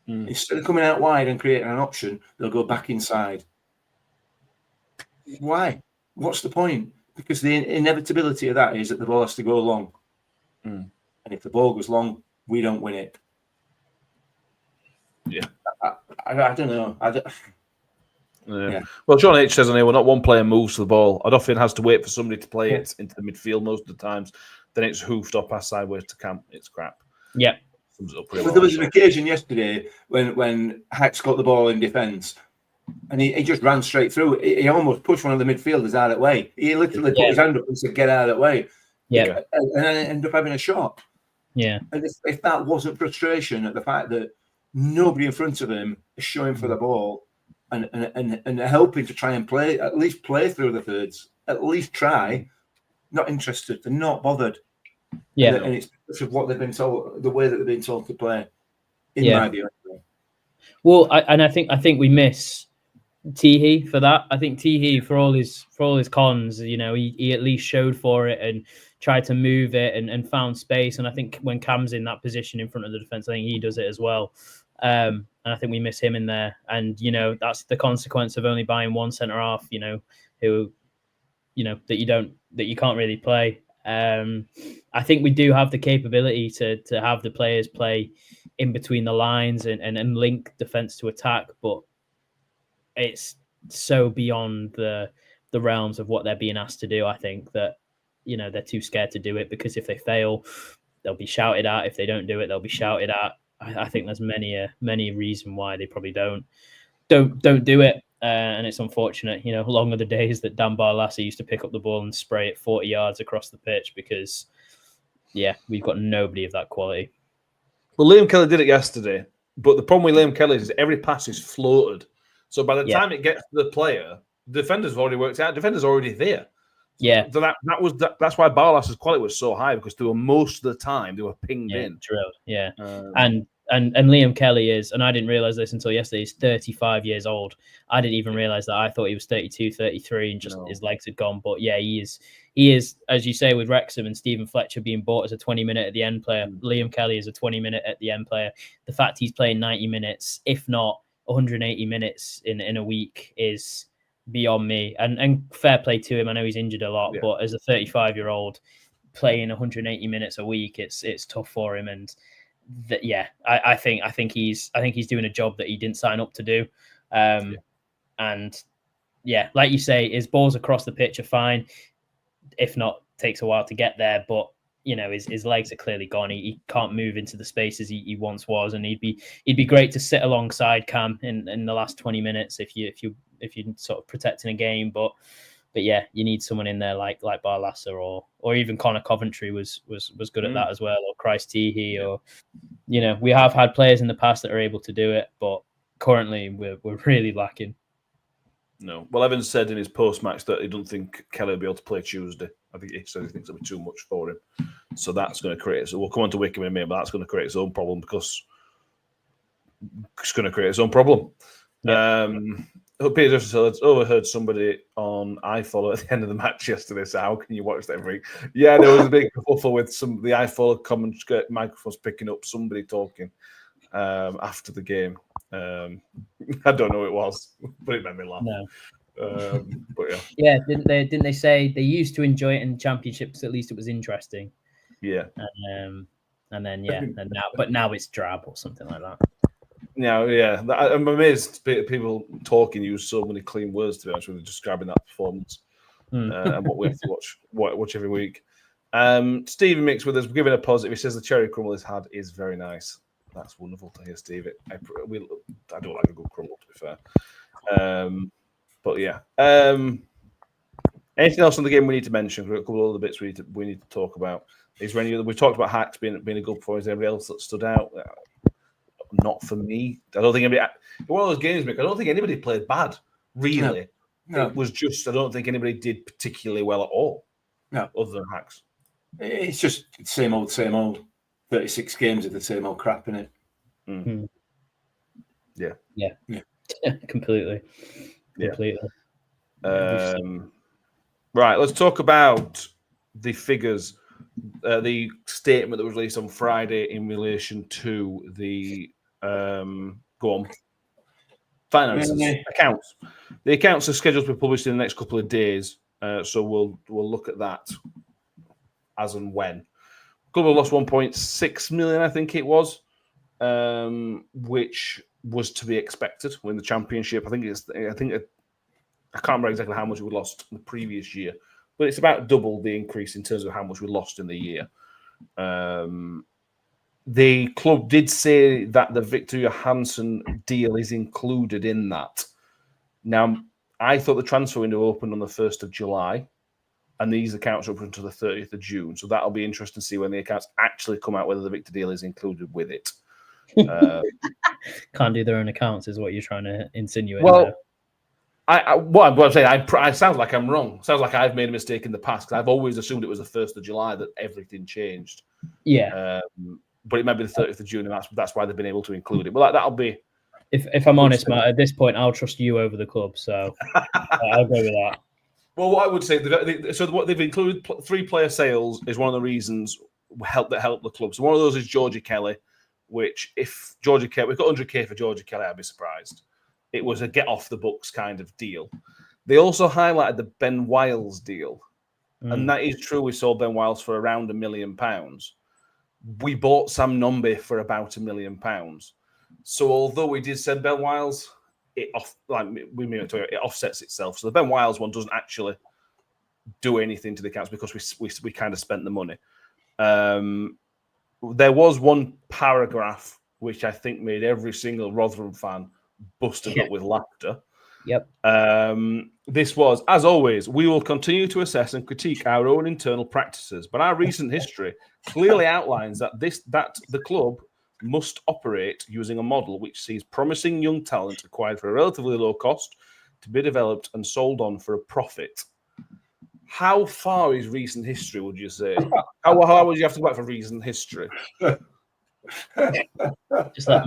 Instead of coming out wide and creating an option, they'll go back inside. Why? What's the point? Because the inevitability of that is that the ball has to go long. And if the ball goes long, we don't win it. Yeah. I don't know. Yeah. Well, John H says on here, well, not one player moves the ball. I'd often has to wait for somebody to play it into the midfield most of the times. Then it's hoofed or passed sideways to camp. It's crap. Yeah. Sums it up pretty Well, well, there was an occasion yesterday when Hacks got the ball in defence and he just ran straight through. He almost pushed one of the midfielders out of the way. He literally put his hand up and said, "Get out of the way." Yeah. And then ended up having a shot. Yeah. And if that wasn't frustration at the fact that nobody in front of him is showing for the ball and helping to try and at least play through the thirds, at least try, not interested, they're not bothered. Yeah. And it's because of what they've been told, the way that they've been told to play, in my view. Well, I think we miss Teehee for that. I think Teehee, for all his cons, he at least showed for it and tried to move it and found space. And I think when Cam's in that position in front of the defense, I think he does it as well. And I think we miss him in there. And that's the consequence of only buying one centre half. Who that you can't really play. I think we do have the capability to have the players play in between the lines and link defense to attack, but it's so beyond the realms of what they're being asked to do. I think that they're too scared to do it, because if they fail, they'll be shouted at. If they don't do it, they'll be shouted at. I think there's many reason why they probably don't do it. And it's unfortunate, long are the days that Dan Barlassi used to pick up the ball and spray it 40 yards across the pitch, because, we've got nobody of that quality. Well, Liam Kelly did it yesterday, but the problem with Liam Kelly is every pass is floated. So by the time it gets to the player, the defender's already worked out. The defender's already there. Yeah. So that's why Barlas's quality was so high, because they were most of the time they were pinged in. Drilled. Yeah. And Liam Kelly is, and I didn't realize this until yesterday, he's 35 years old. I didn't even realize that. I thought he was 32, 33 and just his legs had gone. But yeah, he is, as you say, with Wrexham and Stephen Fletcher being bought as a 20-minute at the end player, Liam Kelly is a 20-minute at the end player. The fact he's playing 90 minutes, if not 180 minutes in a week, is beyond me. And fair play to him. I know he's injured a lot, but as a 35-year-old playing 180 minutes a week, it's tough for him. And I think he's doing a job that he didn't sign up to do. And like you say, his balls across the pitch are fine. If not, takes a while to get there. But his legs are clearly gone. He can't move into the spaces he once was, and he'd be great to sit alongside Cam in the last 20 minutes if you're sort of protecting a game. But you need someone in there like Barlassa or even Connor Coventry was good at that as well, or Christ Teehee, or we have had players in the past that are able to do it, but currently we're really lacking. No. Well, Evans said in his post-match that he doesn't think Kelly will be able to play Tuesday. I think he said he thinks it'll be too much for him. So that's going to create... So we'll come on to Wycombe in a minute, but that's going to create its own problem, because it's going to create its own problem. Yeah. Peter Jefferson overheard somebody on iFollow at the end of the match yesterday. So how can you watch that every week? Yeah, there was a big kerfuffle with some the iFollow comment microphones picking up somebody talking after the game. I don't know who it was, but it made me laugh. No. But didn't they say they used to enjoy it in championships? At least it was interesting. Yeah. And then now it's drab or something like that. Yeah. I'm amazed people talking use so many clean words, to be honest with you, describing that performance and what we have to watch every week. Stephen Mix with us, giving a positive. He says the cherry crumble he's had is very nice. That's wonderful to hear, Steve. I don't like a good crumble, to be fair. But yeah. Anything else on the game we need to mention? A couple of other bits we need to talk about. Is there any other? We talked about Hacks being a good performance. Anybody else that stood out? Not for me. I don't think anybody. One of those games, Mick, I don't think anybody played bad. Really, no. It was just I don't think anybody did particularly well at all. No, other than Hacks. It's just same old, 36 games of the same old crap, innit? Yeah. Completely. Right, let's talk about the figures, the statement that was released on Friday in relation to the finances, accounts. The accounts are scheduled to be published in the next couple of days, so we'll look at that as and when. Club have lost 1.6 million, I think it was, which was to be expected when the championship. I can't remember exactly how much we lost the previous year, but it's about double the increase in terms of how much we lost in the year. The club did say that the Victor Johansson deal is included in that. Now, I thought the transfer window opened on the 1st of July, and these accounts are open until the 30th of June. So that'll be interesting to see when the accounts actually come out, whether the Victor deal is included with it. Can't do their own accounts, is what you're trying to insinuate. Well, there. what I'm saying, I sounds like I'm wrong. Sounds like I've made a mistake in the past, because I've always assumed it was the 1st of July that everything changed. Yeah. But it might be the 30th of June, and that's why they've been able to include it. But that'll be... If I'm honest, Matt, at this point, I'll trust you over the club, so I'll go with that. Well, what I would say, so what they've included 3-player sales is one of the reasons that helped the club. So one of those is Georgie Kelly, which if Georgie Kelly, we've got 100k for Georgie Kelly, I'd be surprised. It was a get off the books kind of deal. They also highlighted the Ben Wiles deal, and that is true. We sold Ben Wiles for around £1 million. We bought Sam Nombe for about £1 million. So although we did send Ben Wiles, it offsets itself. So the Ben Wiles one doesn't actually do anything to the accounts because we kind of spent the money. There was one paragraph which I think made every single Rotherham fan busted up with laughter. Yep. This was, as always, we will continue to assess and critique our own internal practices, but our recent history clearly outlines that the club must operate using a model which sees promising young talent acquired for a relatively low cost to be developed and sold on for a profit. How far is recent history, would you say? How would you have to go back for recent history? Just like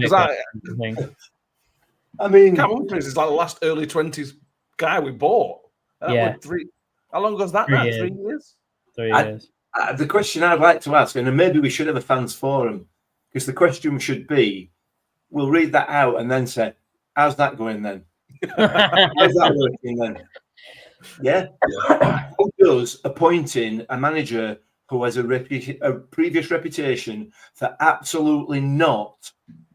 I mean, Cameron Prince is like the last early 20s guy we bought. Yeah. How long was that? 3 years. 3 years? 3 years. The question I'd like to ask, and maybe we should have a fans forum, because the question should be, we'll read that out and then say, how's that going then? How's that working then? Yeah. Who does appointing a manager who has a previous reputation for absolutely not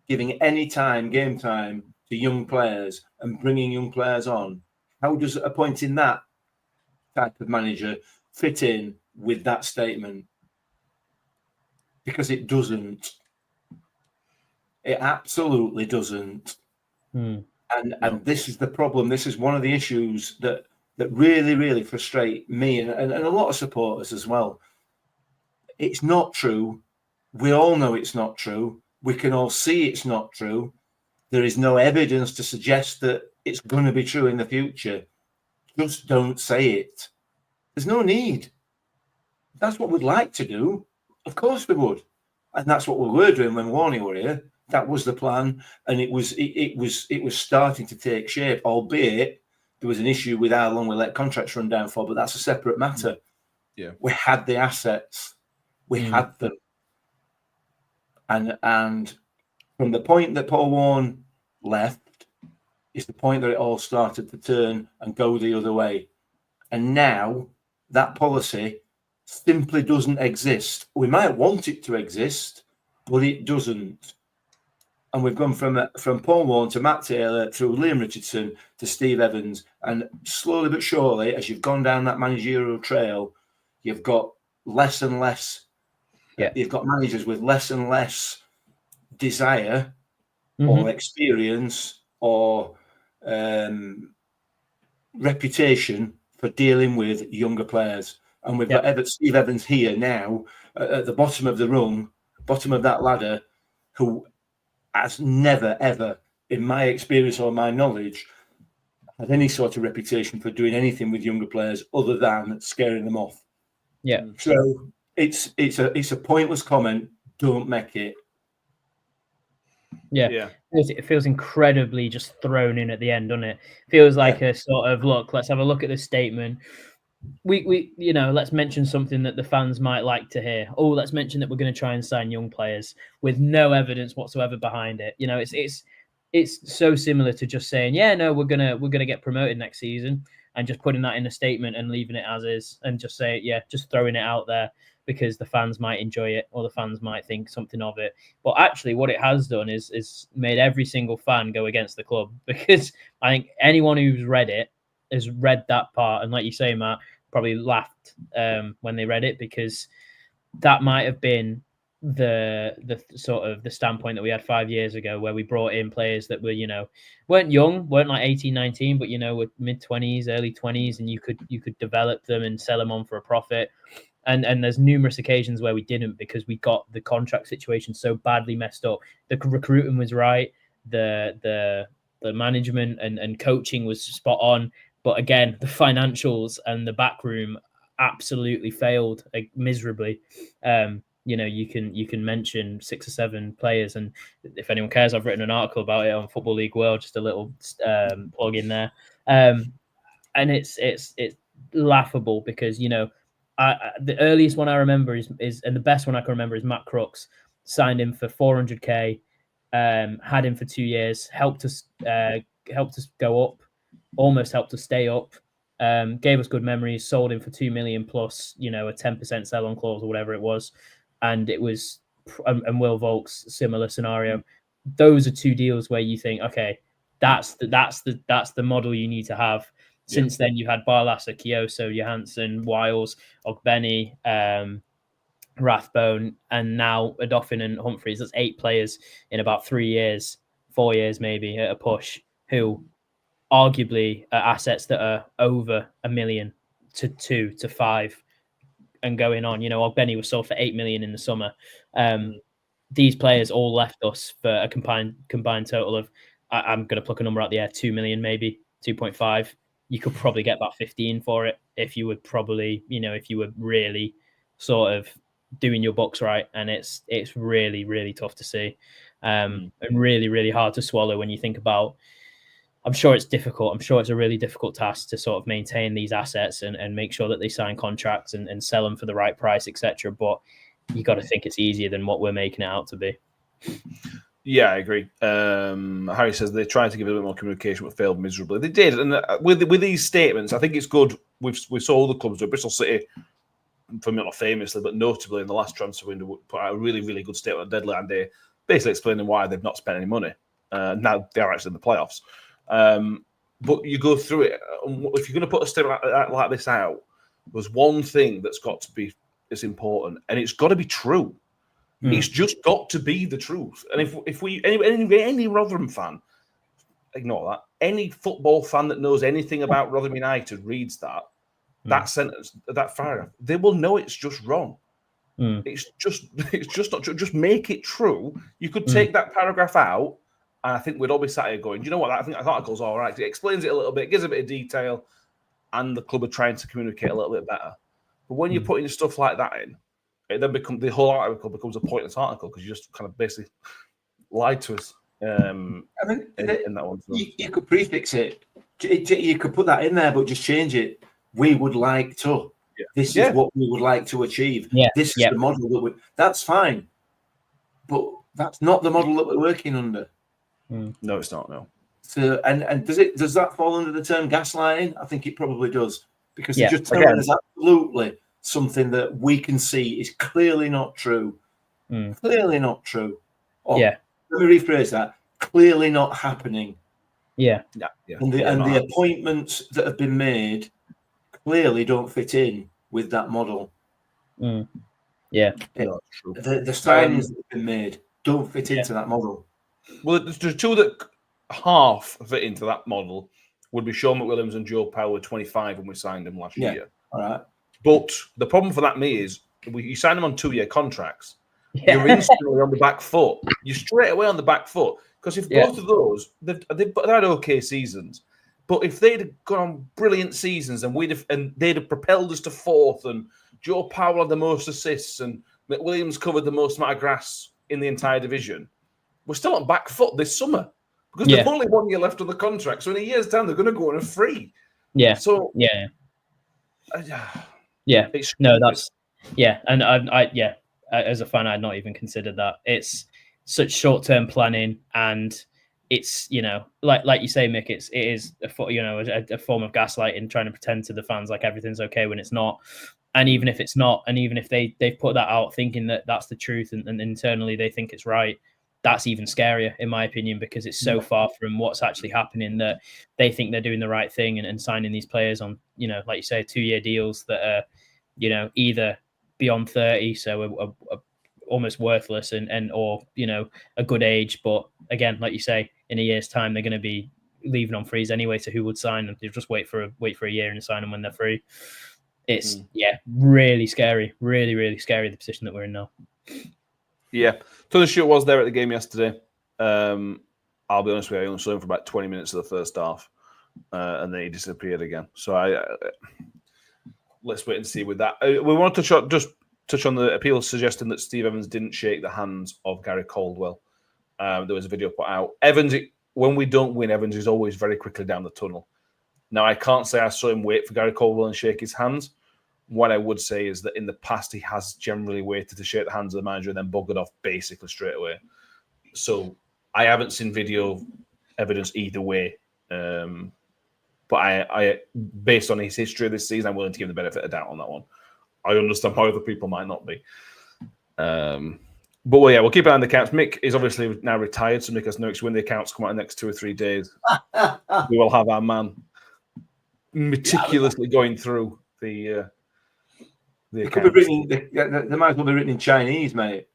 giving any game time to young players and bringing young players on? How does appointing that type of manager fit in with that statement? Because it doesn't. It absolutely doesn't. And this is the problem. This is one of the issues that really, really frustrate me and a lot of supporters as well. It's not true. We all know it's not true. We can all see it's not true. There is no evidence to suggest that it's going to be true in the future. Just don't say it. There's no need. That's what we'd like to do. Of course we would. And that's what we were doing when Warney were here. That was the plan. And it was starting to take shape, albeit there was an issue with how long we let contracts run down for, but that's a separate matter. Yeah. We had the assets. We had them. And from the point that Paul Warne left is the point that it all started to turn and go the other way. And now that policy simply doesn't exist. We might want it to exist, but it doesn't. And we've gone from Paul Warne to Matt Taylor through Liam Richardson to Steve Evans. And slowly but surely, as you've gone down that managerial trail, you've got less and less. Yeah. You've got managers with less and less desire or experience or reputation for dealing with younger players. And we've got Steve Evans here now at the bottom of the rung, bottom of that ladder, who has never, ever, in my experience or my knowledge, had any sort of reputation for doing anything with younger players other than scaring them off. Yeah. So it's a pointless comment. Don't make it. Yeah. It feels incredibly just thrown in at the end, doesn't it? Feels like a sort of, look, let's have a look at this statement. We let's mention something that the fans might like to hear. Oh, let's mention that we're going to try and sign young players with no evidence whatsoever behind it. It's so similar to just saying, yeah, no, we're gonna get promoted next season, and just putting that in a statement and leaving it as is, and just say, yeah, just throwing it out there because the fans might enjoy it or the fans might think something of it. But actually, what it has done is made every single fan go against the club, because I think anyone who's read it has read that part, and like you say, Matt, probably laughed when they read it, because that might have been the sort of the standpoint that we had 5 years ago, where we brought in players that were, weren't young, weren't like 18, 19, but were mid-20s, early 20s, and you could develop them and sell them on for a profit. And there's numerous occasions where we didn't, because we got the contract situation so badly messed up. The recruiting was right, the management and coaching was spot on, but again, the financials and the backroom absolutely failed miserably. You can mention 6 or 7 players, and if anyone cares, I've written an article about it on Football League World, just a little plug in there. And it's laughable, because the earliest one I remember is and the best one I can remember is Matt Crooks. Signed him for 400k, had him for 2 years, helped us go up, almost helped us stay up, gave us good memories, sold him for 2 million plus, a 10% sell on clause or whatever it was. And it was, and Will Volk's similar scenario. Those are 2 deals where you think, okay, that's the model you need to have. Since then, you've had Barlaser, Kioso, Johansson, Wiles, Ogbeni, Rathbone, and now Odoffin and Humphreys. That's 8 players in about 3 years, 4 years maybe at a push, who arguably are assets that are over $1 million to 2 to 5 and going on. Ogbeni was sold for 8 million in the summer. These players all left us for a combined total of, I'm going to pluck a number out the air, 2 million, maybe 2.5. You could probably get about 15 for it if you would probably, if you were really sort of doing your books right. And it's really, really tough to see, and really, really hard to swallow when you think about. I'm sure it's difficult. I'm sure it's a really difficult task to sort of maintain these assets and make sure that they sign contracts and sell them for the right price, etc. But you got to think it's easier than what we're making it out to be. Yeah, I agree. Harry says they tried to give a bit more communication, but failed miserably. They did, and with these statements, I think it's good. We saw other clubs do. Bristol City, for me, not famously, but notably in the last transfer window, put out a really, really good statement on deadline day, basically explaining why they've not spent any money. Now they are actually in the playoffs. But you go through it. If you're going to put a statement like this out, there's one thing that's got to be is important, and it's got to be true. It's just got to be the truth. And if we any Rotherham fan, ignore that. Any football fan that knows anything about Rotherham United reads that sentence, that paragraph, they will know it's just wrong. It's just not true. Just make it true. You could take that paragraph out, and I think we'd all be sat here going, "Do you know what? I think that article's all right. It explains it a little bit, gives a bit of detail, and the club are trying to communicate a little bit better." But when you're putting stuff like that in, it then the whole article becomes a pointless article, because you just kind of basically lied to us. In that one, so. You could prefix it. You could put that in there, but just change it. We would like to. Yeah. This is what we would like to achieve. Yeah. This is the model that that's fine. But that's not the model that we're working under. No, it's not. No. So and does that fall under the term gaslighting? I think it probably does, because they're just telling us absolutely something that we can see is clearly not true. Clearly not true. Or, let me rephrase that. Clearly not happening. Yeah. And the appointments that have been made clearly don't fit in with that model. Yeah. The signings that have been made don't fit into that model. Well, the 2 that half fit into that model would be Sean McWilliams and Joe Powell, 25 when we signed them last year. All right. But the problem for that, me, is you sign them on 2-year contracts. You're instantly on the back foot. You're straight away on the back foot. Because if both of those, they've had okay seasons, but if they'd have gone on brilliant seasons and they'd have propelled us to 4th and Joe Powell had the most assists and McWilliams covered the most amount of grass in the entire division, we're still on back foot this summer because they've only 1 year left on the contract. So in a year's time, they're going to go on a free. Yeah. So yeah. It's No, that's and I as a fan, I'd not even considered that. It's such short-term planning, and it's like you say, Mick. It is a form of gaslighting, trying to pretend to the fans like everything's okay when it's not. And even if it's not, and even if they've put that out thinking that that's the truth, and internally they think it's right, that's even scarier, in my opinion, because it's so far from what's actually happening that they think they're doing the right thing and signing these players on, like you say, 2-year deals that are, either beyond 30, so almost worthless, or a good age. But again, like you say, in a year's time, they're going to be leaving on freeze anyway. So who would sign them? They'll just wait for a year and sign them when they're free. It's really scary, really, really scary, the position that we're in now. Yeah. Tony Stewart was there at the game yesterday. I'll be honest with you, I only saw him for about 20 minutes of the first half, and then he disappeared again. So let's wait and see with that. We want to touch on the appeal suggesting that Steve Evans didn't shake the hands of Gary Caldwell. There was a video put out. Evans, when we don't win, Evans is always very quickly down the tunnel. Now, I can't say I saw him wait for Gary Caldwell and shake his hands. What I would say is that in the past, he has generally waited to shake the hands of the manager and then buggered off basically straight away. So I haven't seen video evidence either way. But I, based on his history this season, I'm willing to give him the benefit of doubt on that one. I understand how other people might not be. But we'll keep an eye on the accounts. Mick is obviously now retired, so Mick has no excuse. When the accounts come out in the next 2 or 3 days, we will have our man meticulously going through the accounts. Could be written, they might as well be written in Chinese, mate.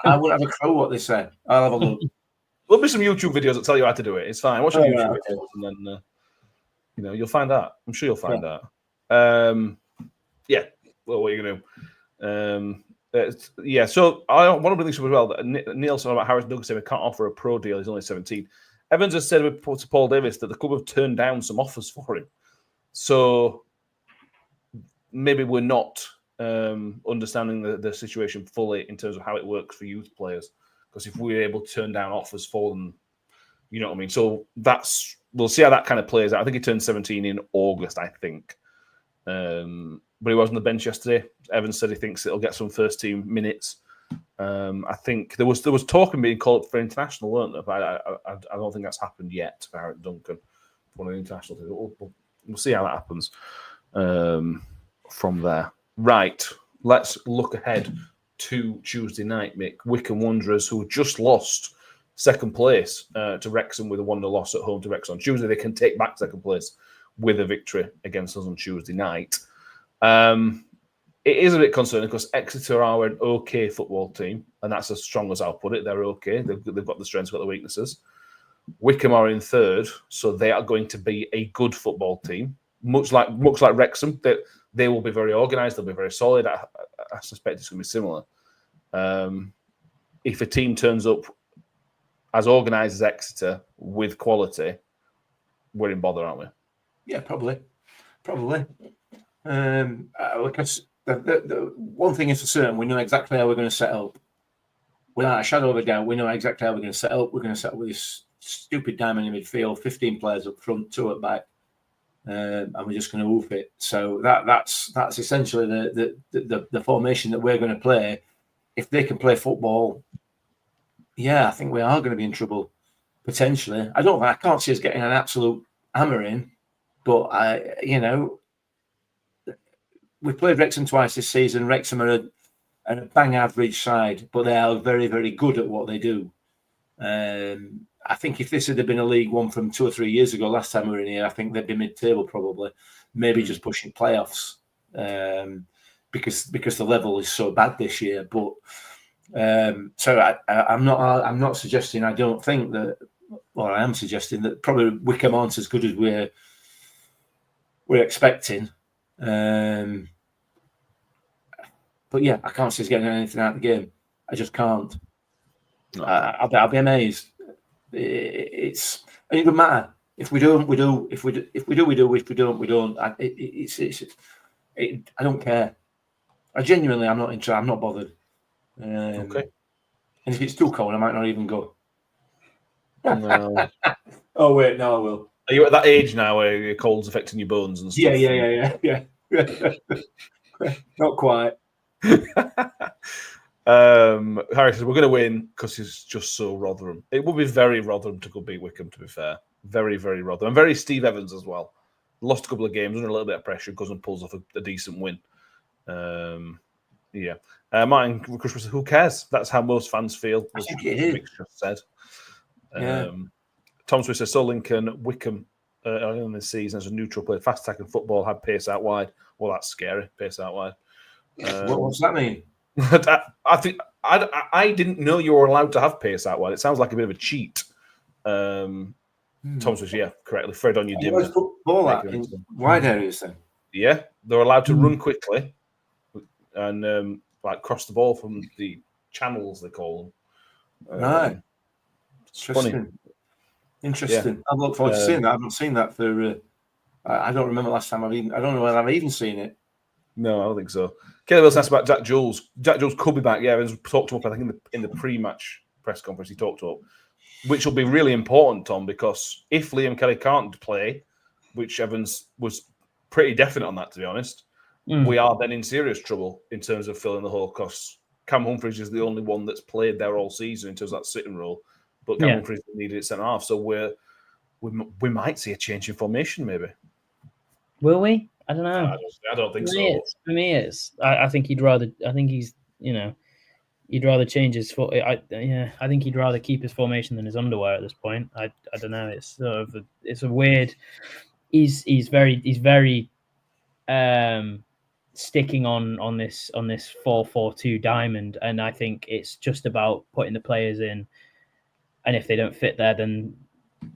I wouldn't have a clue what they say. I'll have a look. There'll be some YouTube videos that tell you how to do it. It's fine. Watch some YouTube videos and then you'll find out. I'm sure you'll find out. Well, what are you going to do? So I want to bring this up as well. That Neil said about Harris Douglas saying we can't offer a pro deal. He's only 17. Evans has said to Paul Davis that the club have turned down some offers for him. So maybe we're not understanding the situation fully in terms of how it works for youth players. Because if we're able to turn down offers for them, you know what I mean? So we'll see how that kind of plays out. I think he turned 17 in August, I think. But he was on the bench yesterday. Evans said he thinks it'll get some first team minutes. I think there was talk of being called up for international, weren't there? But I don't think that's happened yet for Harriet Duncan, one of the international teams. We'll see how that happens from there. Right, let's look ahead to Tuesday night, Mick. Wycombe Wanderers, who just lost second place to Wrexham with a 1-0 loss at home to Wrexham on Tuesday. They can take back second place with a victory against us on Tuesday night. It is a bit concerning because Exeter are an okay football team, and that's as strong as I'll put it. They're okay. They've got the strengths, got the weaknesses. Wycombe are in third, so they are going to be a good football team. Much like Wrexham, they will be very organised. They'll be very solid. I suspect it's going to be similar. If a team turns up as organised as Exeter with quality, we're in bother, aren't we? Yeah, probably. Because the one thing is for certain, we know exactly how we're going to set up. Without a shadow of a doubt, we know exactly how we're going to set up. We're going to set up with this stupid diamond in midfield, 15 players up front, 2 at back, and we're just going to woof it. So that's essentially the formation that we're going to play. If they can play football, I think we are going to be in trouble potentially. I can't see us getting an absolute hammer in, but we've played Wrexham twice this season. Wrexham are a bang average side, but they are very, very good at what they do. I think if this had been a League One from 2 or 3 years ago, last time we were in here, I think they'd be mid-table probably, maybe just pushing playoffs because the level is so bad this year. But so I'm not suggesting. I don't think that. Well, I am suggesting that probably Wycombe aren't as good as we're expecting. But I can't see us getting anything out of the game. I just can't. No. I'll be amazed. It doesn't matter if we do, we do. If we do, we do. If we don't, we don't. I don't care. genuinely, I'm not interested. I'm not bothered. Okay. And if it's too cold, I might not even go. No. Oh wait, no, I will. Are you at that age now where your cold's affecting your bones and stuff? Yeah. Not quite. Harry says we're going to win because it's just so Rotherham. It would be very Rotherham to go beat Wycombe, to be fair. Very, very Rotherham. And very Steve Evans as well. Lost a couple of games, under a little bit of pressure, goes and pulls off a decent win. Yeah. Martin Christmas, who cares? That's how most fans feel. I think it is. Mick just said. Yeah. Tom Swiss says, so Lincoln, Wycombe early in this season as a neutral player, fast attacking football, had pace out wide. Well, that's scary, pace out wide. What's that mean? I think I didn't know you were allowed to have pace out wide. It sounds like a bit of a cheat. Tom Swiss, yeah, correctly. Fred on your dim. Let's put ball out in wide areas then. Yeah, they're allowed to run quickly and like cross the ball from the channels, they call them. Right. Funny. Interesting. Yeah. I look forward to seeing that. I've not seen that for. I don't remember last time I don't know whether I've even seen it. No, I don't think so. Kelly Wilson asked about Jack Jules. Jack Jules could be back. Yeah, Evans talked to him up, I think, in the pre-match press conference. He talked to him, which will be really important, Tom, because if Liam Kelly can't play, which Evans was pretty definite on that, to be honest, we are then in serious trouble in terms of filling the hole. Because Cam Humphreys is the only one that's played there all season in terms of that sitting role, but Cam Humphreys needed it centre half, so we might see a change in formation, maybe. Will we? I don't know. I don't think so. For me, it's. I think he'd rather. I think he's. He'd rather change his. I think he'd rather keep his formation than his underwear at this point. I don't know. It's sort of. It's a weird. He's very sticking on this 4-4-2 diamond, and I think it's just about putting the players in, and if they don't fit there, then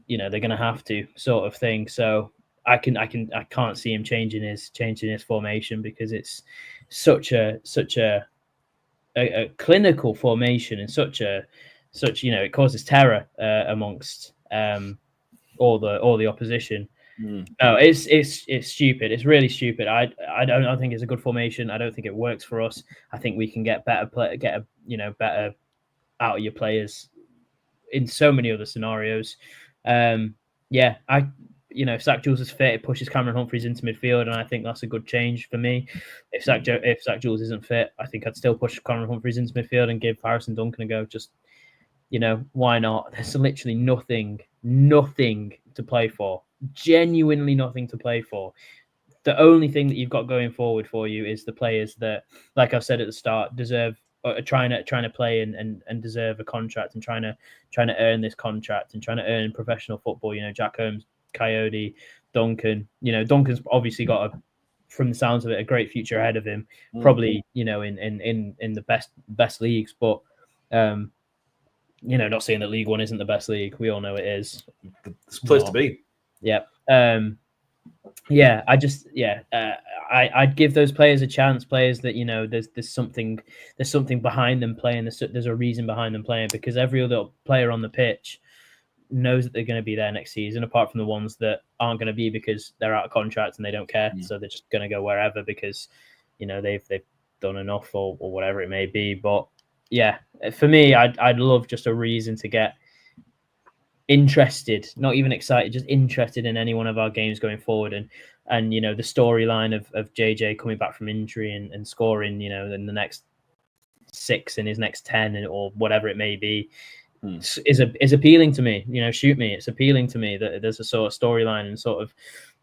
they're going to have to, sort of thing. So I can't see him changing his formation because it's such a clinical formation and such it causes terror amongst all the opposition. No, it's stupid. It's really stupid. I don't think it's a good formation. I don't think it works for us. I think we can get better better out of your players in so many other scenarios. If Zach Jules is fit, it pushes Cameron Humphreys into midfield, and I think that's a good change for me. If Zach Jules isn't fit, I think I'd still push Cameron Humphreys into midfield and give Harrison Duncan a go. Just, why not? There's literally nothing to play for. Genuinely nothing to play for. The only thing that you've got going forward for you is the players that, like I've said at the start, deserve trying to play and deserve a contract and trying to earn this contract and trying to earn professional football. Jack Holmes, Coyote, Duncan. Duncan's obviously got from the sounds of it, a great future ahead of him. Probably, in the best leagues, but not saying that League One isn't the best league. We all know it is. It's a place to be. Yeah. I'd give those players a chance. Players that there's something behind them playing. There's a reason behind them playing, because every other player on the pitch knows that they're going to be there next season, apart from the ones that aren't going to be because they're out of contract and they don't care. So they're just going to go wherever because they've done enough or whatever it may be. But yeah, for me, I'd love just a reason to get interested, not even excited, just interested in any one of our games going forward. And the storyline of JJ coming back from injury and scoring, in the next 6 in his next 10 or whatever it may be, is appealing to me. Shoot me, it's appealing to me that there's a sort of storyline and sort of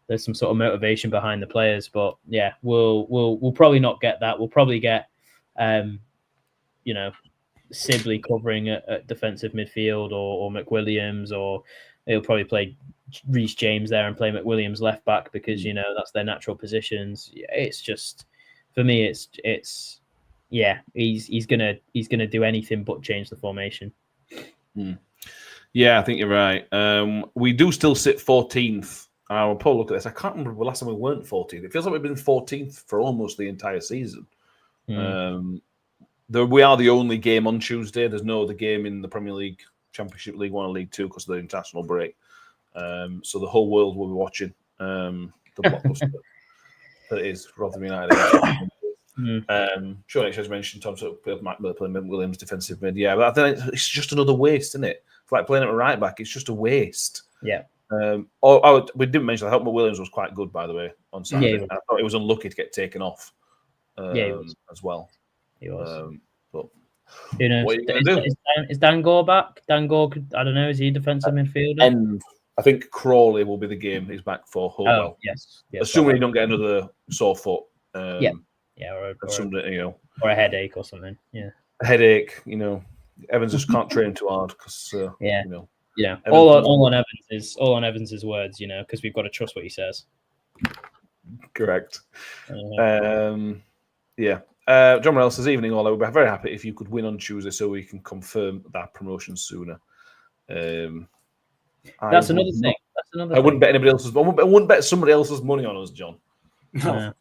there's some sort of motivation behind the players. But yeah, we'll probably not get that. We'll probably get Sibley covering at defensive midfield or McWilliams, or he'll probably play Reece James there and play McWilliams left back because that's their natural positions. It's just, for me, it's he's gonna do anything but change the formation. Yeah, I think you're right. We do still sit 14th. I'll probably look at this. I can't remember the last time we weren't 14th. It feels like we've been 14th for almost the entire season. We are the only game on Tuesday. There's no other game in the Premier League, Championship, League One, or League Two because of the international break. So the whole world will be watching the blockbuster that is Rotherham United. Sean H has mentioned Tom sort of Matt Miller playing Williams defensive mid. Yeah, but I think it's just another waste, isn't it? It's like playing at a right back. It's just a waste. Yeah. We didn't mention. I hope Williams was quite good, by the way, on Saturday. Yeah, I thought it was unlucky to get taken off. He was. As well. He was. But who knows? what are you going to do? Is Dan Gore back? Dan Gore, I don't know. Is he a defensive midfielder? And I think Crawley will be the game he's back for. Oh, yes. Assuming he don't get another sore foot. Yeah, or a headache or something. Yeah, a headache. Evans just can't train too hard because all on Evans's words. Because we've got to trust what he says. Correct. John Morell says, evening all. I would be very happy if you could win on Tuesday so we can confirm that promotion sooner. That's another thing. I wouldn't bet anybody else's. I wouldn't bet somebody else's money on us, John. No.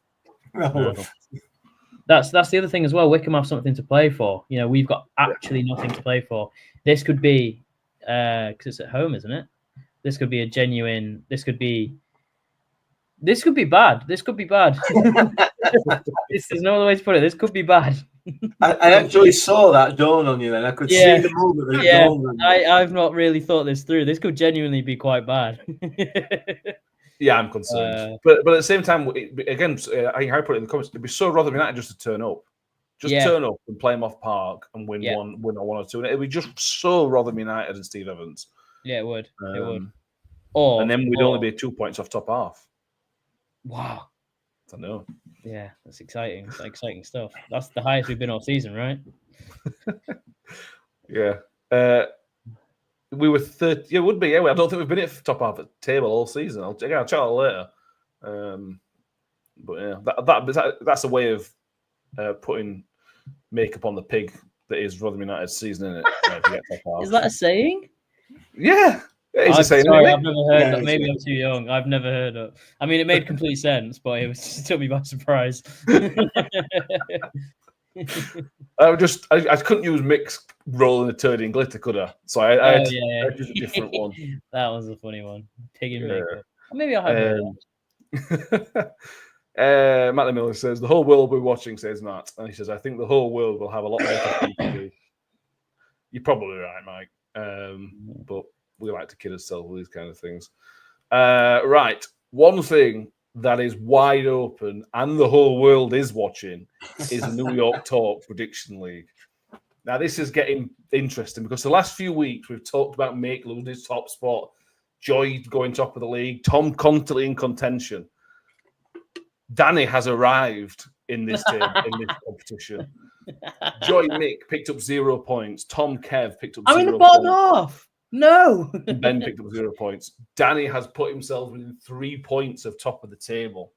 That's the other thing as well. Wycombe have something to play for. We've got actually nothing to play for. This could be because it's at home, isn't it? This could be a genuine. This could be bad. This could be bad. There's no other way to put it. This could be bad. I actually saw that dawn on you then. I could see the moment that it dawned on you. I've not really thought this through. This could genuinely be quite bad. Yeah, I'm concerned. But at the same time, again, I think I put it in the comments, it'd be so Rotherham United just to turn up. Turn up and play them off park and win one or two. And it'd be just so Rotherham United and Steve Evans. Yeah, it would. It would. And then we'd only be 2 points off top half. Wow. I know. Yeah, that's exciting. It's exciting stuff. That's the highest we've been all season, right? Yeah. We were third. Yeah, it would be. Yeah, I don't think we've been at top half of the table all season. I'll chat later. But yeah, that's a way of putting makeup on the pig that is Rotherham United's season, isn't it? Is that a saying? Yeah. I'm sorry, I've never heard that. Maybe I'm too young. I've never heard it. I mean, it made complete sense, but it took me by surprise. I couldn't use Mick's rolling a turd in glitter, could I? So I had to use a different one. That was a funny one. Pig in makeup. Maybe I'll have Matt Miller says, the whole world will be watching, says Matt. And he says, I think the whole world will have a lot more to do. You're probably right, Mike. But we like to kid ourselves with these kind of things. Right. One thing that is wide open and the whole world is watching is the New York Talk Prediction League. Now, this is getting interesting because the last few weeks we've talked about Mick losing his top spot, Joy going top of the league, Tom constantly in contention. Danny has arrived in this competition. Joy Mick picked up 0 points. Tom Kev picked up 0 points. I'm in the bottom half. No. Ben picked up 0 points. Danny has put himself within 3 points of top of the table.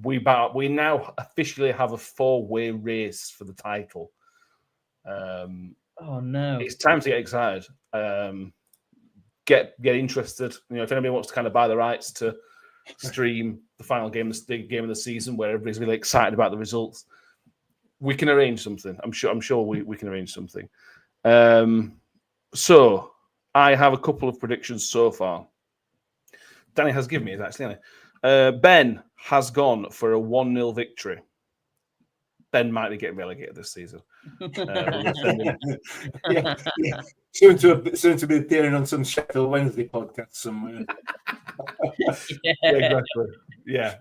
We now officially have a 4-way race for the title. Oh no! It's time to get excited. Get interested. If anybody wants to kind of buy the rights to stream the final game, the game of the season, where everybody's really excited about the results, we can arrange something. I'm sure we can arrange something. So I have a couple of predictions so far. Danny has given me it, actually. Ben has gone for a 1-0 victory. Ben might be getting relegated this season. Soon to be appearing on some Sheffield Wednesday podcast somewhere. Yeah, exactly. Yeah.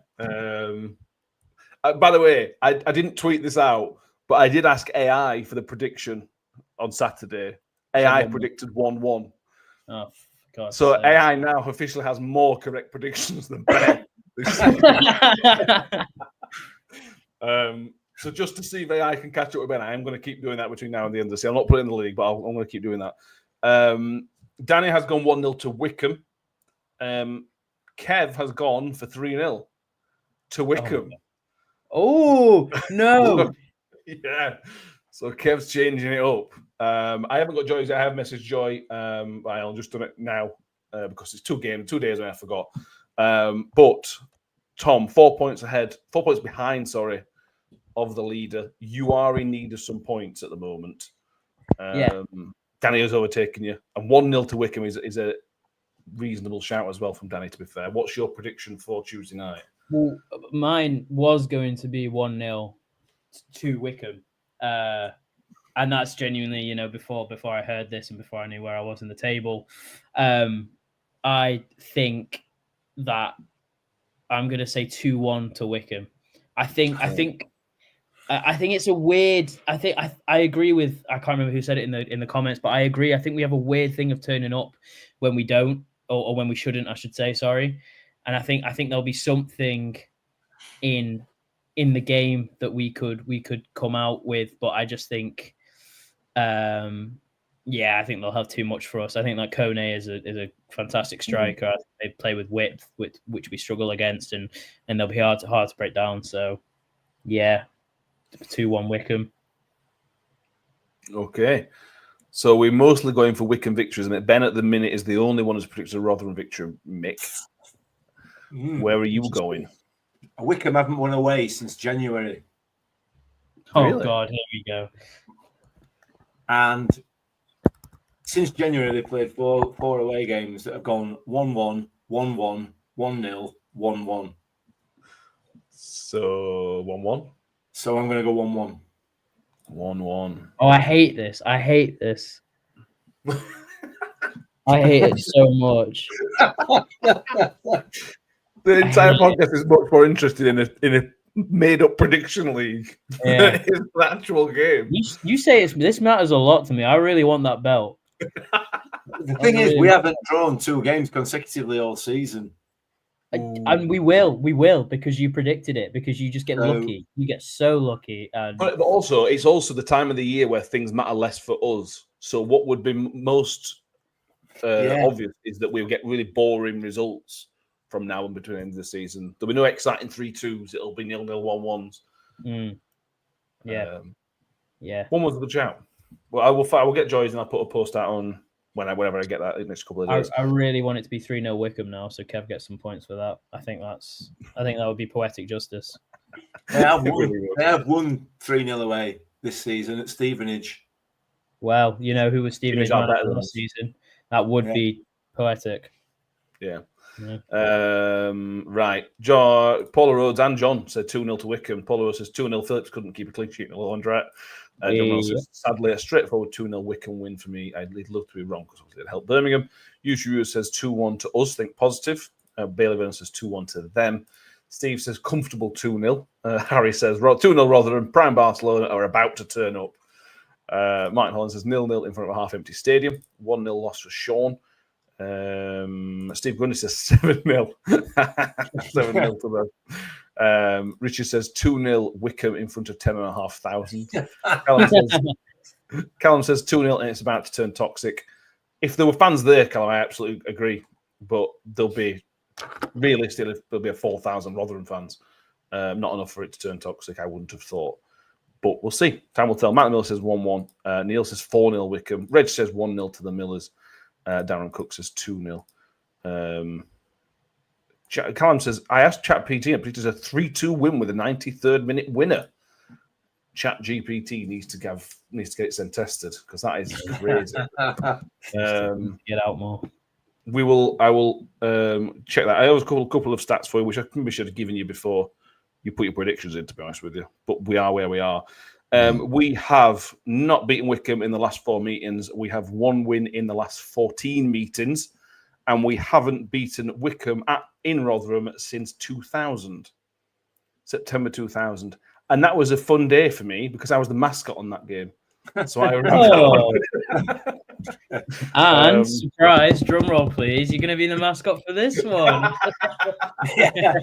By the way, I didn't tweet this out, but I did ask AI for the prediction on Saturday. AI predicted 1-1. Oh, God. So AI now officially has more correct predictions than Ben. So just to see if AI can catch up with Ben, I am going to keep doing that between now and the end of the season. I'm not putting in the league, but I'm going to keep doing that. Danny has gone 1-0 to Wycombe. Kev has gone for 3-0 to Wycombe. Oh, no. Yeah. So Kev's changing it up. I haven't got Joy's. I have messaged Joy. I'll just do it now because it's 2 days and I forgot. But Tom, 4 points behind, of the leader. You are in need of some points at the moment. Danny has overtaken you. And 1-0 to Wycombe is a reasonable shout as well from Danny, to be fair. What's your prediction for Tuesday night? Well, mine was going to be 1-0 to Wycombe. And that's genuinely, before I heard this and before I knew where I was in the table. I think that I'm going to say 2-1 to Wycombe. I think it's a weird. I agree with. I can't remember who said it in the comments, but I agree. I think we have a weird thing of turning up when we don't, or when we shouldn't, I should say. Sorry. And I think there'll be something in the game that we could come out with, but I just think, I think they'll have too much for us. I think that Kone is a fantastic striker. I think they play with width, which we struggle against, and they'll be hard to break down. So, 2-1 Wycombe. Okay. So we're mostly going for Wycombe victories, and Ben at the minute is the only one who's predicted a Rotherham victory. Mick, where are you going? Wycombe haven't won away since January. Oh, Really? God, here we go. And since January, they played four away games that have gone 1-1, 1-1, 1-0, 1-1. So 1-1? So I'm going to go 1-1. 1-1. Oh, I hate this. I hate it so much. The entire podcast is much more interested in a made-up prediction league than it is the actual game. You say this matters a lot to me. I really want that belt. The thing is, we haven't drawn 2 games consecutively all season. And we will, because you predicted it, because you just get lucky. You get so lucky. But also, it's also the time of the year where things matter less for us. So what would be most obvious is that we'll get really boring results from now and between the end of the season. There'll be no exciting 3-2s. It'll be 0-0, 1-1s. One was a good shout. Well, I will get Joy's and I'll put a post out on whenever I get that in the next couple of days. I really want it to be 3-0 Wycombe now, so Kev gets some points for that. I think that would be poetic justice. They have won 3-0 away this season at Stevenage. Well, you know who was Stevenage last season? That would be poetic. Yeah. Right. Paula Rhodes and John said 2-0 to Wycombe. Paula Rhodes says 2-0. Phillips couldn't keep a clean sheet in the laundrette. John Rose says, sadly, a straightforward 2-0 Wycombe win for me. I'd love to be wrong because obviously it helped Birmingham. Usually says 2-1 to us. Think positive. Bailey Vernon says 2-1 to them. Steve says comfortable 2-0. Harry says 2-0 Rotherham. Prime Barcelona are about to turn up. Martin Holland says 0-0 in front of a half-empty stadium. 1-0 loss for Sean. Steve Grundy says 7-0. 7-0 to them. Richard says 2-0 Wycombe in front of 10,500. Callum says 2-0 and it's about to turn toxic. If there were fans there, Callum, I absolutely agree. But realistically, there'll be a 4,000 Rotherham fans. Not enough for it to turn toxic, I wouldn't have thought. But we'll see. Time will tell. Matt Miller says 1-1. Neil says 4-0 Wycombe. Reg says 1-0 to the Millers. Darren Cook says 2-0. Callum says, I asked ChatGPT and predicted a 3-2 win with a 93rd minute winner. ChatGPT needs to get it sent tested because that is crazy. Get out more. I will check that. I have a couple of stats for you, which I maybe should have given you before you put your predictions in, to be honest with you. But we are where we are. We have not beaten Wycombe in the last 4 meetings. We have 1 win in the last 14 meetings. And we haven't beaten Wycombe in Rotherham since 2000, September 2000. And that was a fun day for me because I was the mascot on that game. So I remember. And surprise, drum roll, please. You're going to be the mascot for this one. Yeah.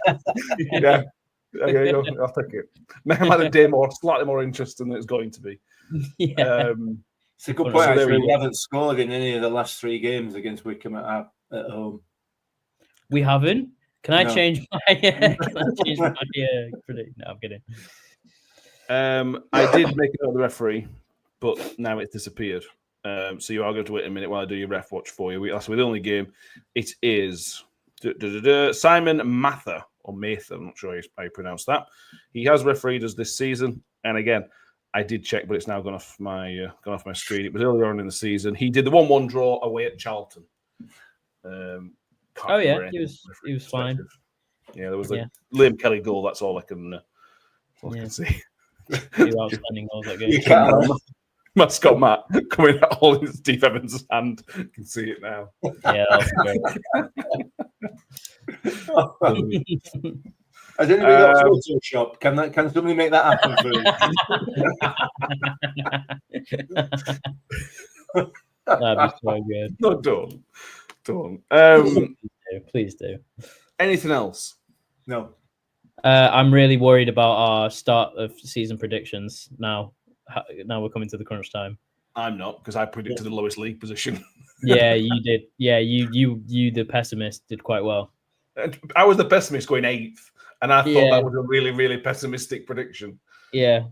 Okay, I'll take it. Make him have a day slightly more interesting than it's going to be. Yeah. It's a good point. Actually, we haven't scored in any of the last 3 games against Wycombe at home. We haven't. Can I change my prediction? No, I'm kidding. I did make it out the referee, but now it's disappeared. So you are going to wait a minute while I do your ref watch for you. That's the only game. It is Simon Mather or Mather. I'm not sure how you pronounce that. He has refereed us this season, and again, I did check, but it's now gone off my screen. It was earlier on in the season. He did the 1-1 draw away at Charlton. He was fine. Yeah, there was a Liam Kelly goal. That's all I can see. Two outstanding goals that game. You can't. Mascot Matt coming out holding Steve Evans' hand. You can see it now. Yeah, that was great. Has anybody got a Photoshop? Can somebody make that happen for you? That'd be so good. No, don't. Please do. Anything else? No. I'm really worried about our start of season predictions now. Now we're coming to the crunch time. I'm not, because I predicted the lowest league position. Yeah, you did. Yeah, you the pessimist did quite well. I was the pessimist going 8th, and I thought that was a really, really pessimistic prediction. Yeah.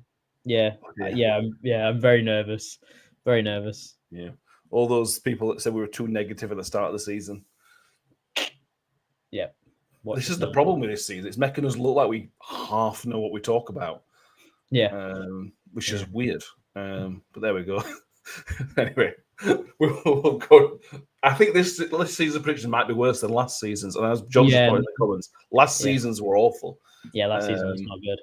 I'm very nervous. Very nervous. Yeah. All those people that said we were too negative at the start of the season. Yeah. This is the problem with this season. It's making us look like we half know what we talk about. Yeah. Which is weird. But there we go. Anyway, we'll go. I think this season prediction might be worse than last season's. And as John just put in the comments, last seasons were awful. Yeah, last season was not good.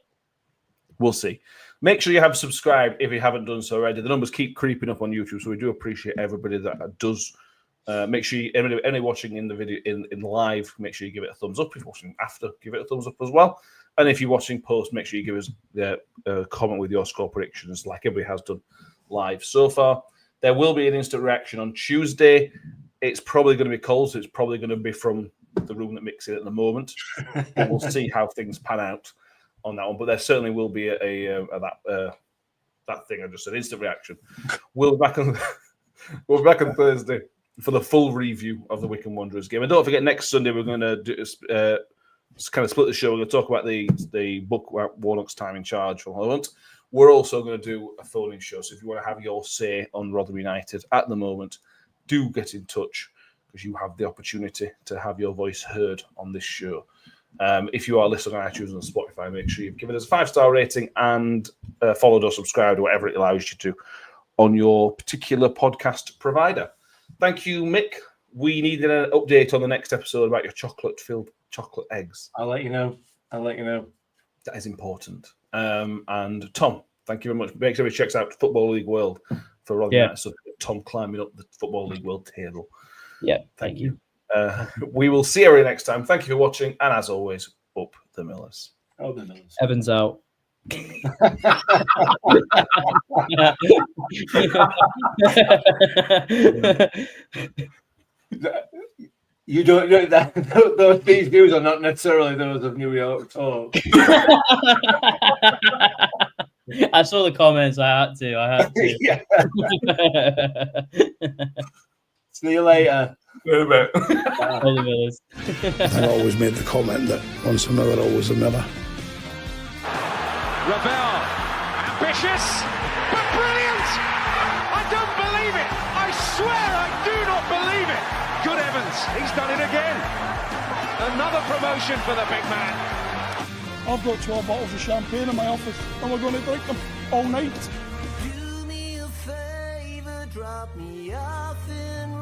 We'll see. Make sure you have subscribed if you haven't done so already. The numbers keep creeping up on YouTube, so we do appreciate everybody that does. Make sure any watching in the video in live, make sure you give it a thumbs up. If you're watching after, give it a thumbs up as well. And if you're watching post, make sure you give us a comment with your score predictions, like everybody has done live so far. There will be an instant reaction on Tuesday. It's probably going to be cold, so it's probably going to be from the room that Mick's in at the moment. But we'll see how things pan out on that one. But there certainly will be that thing I just said, instant reaction. We'll be back on Thursday for the full review of the Wycombe Wanderers game. And don't forget, next Sunday we're going to do kind of split the show. We're going to talk about the book Warnock's Time in Charge from Holland. We're also going to do a phone-in show. So if you want to have your say on Rotherham United at the moment, do get in touch, because you have the opportunity to have your voice heard on this show. If you are listening on iTunes and Spotify, make sure you've given us a 5-star rating and followed or subscribed, or whatever it allows you to, on your particular podcast provider. Thank you, Mick. We needed an update on the next episode about your chocolate-filled chocolate eggs. I'll let you know. That is important. And Tom, thank you very much. Make sure he checks out Football League World for Rotherham United. So Tom climbing up the Football League World table. Yeah, thank you. We will see you next time. Thank you for watching. And as always, up the Millers. Oh, the Millers. Evans out. You don't know that these views are not necessarily those of New York Talk. I saw the comments. I had to. Yeah. See you later. Millers. I always made the comment that once a Miller, always a Miller. Ravel, ambitious, but brilliant! I don't believe it! I swear I do not believe it! Good Evans, he's done it again. Another promotion for the big man. I've got 12 bottles of champagne in my office, and we're going to drink them all night. Do me a favor, drop me off in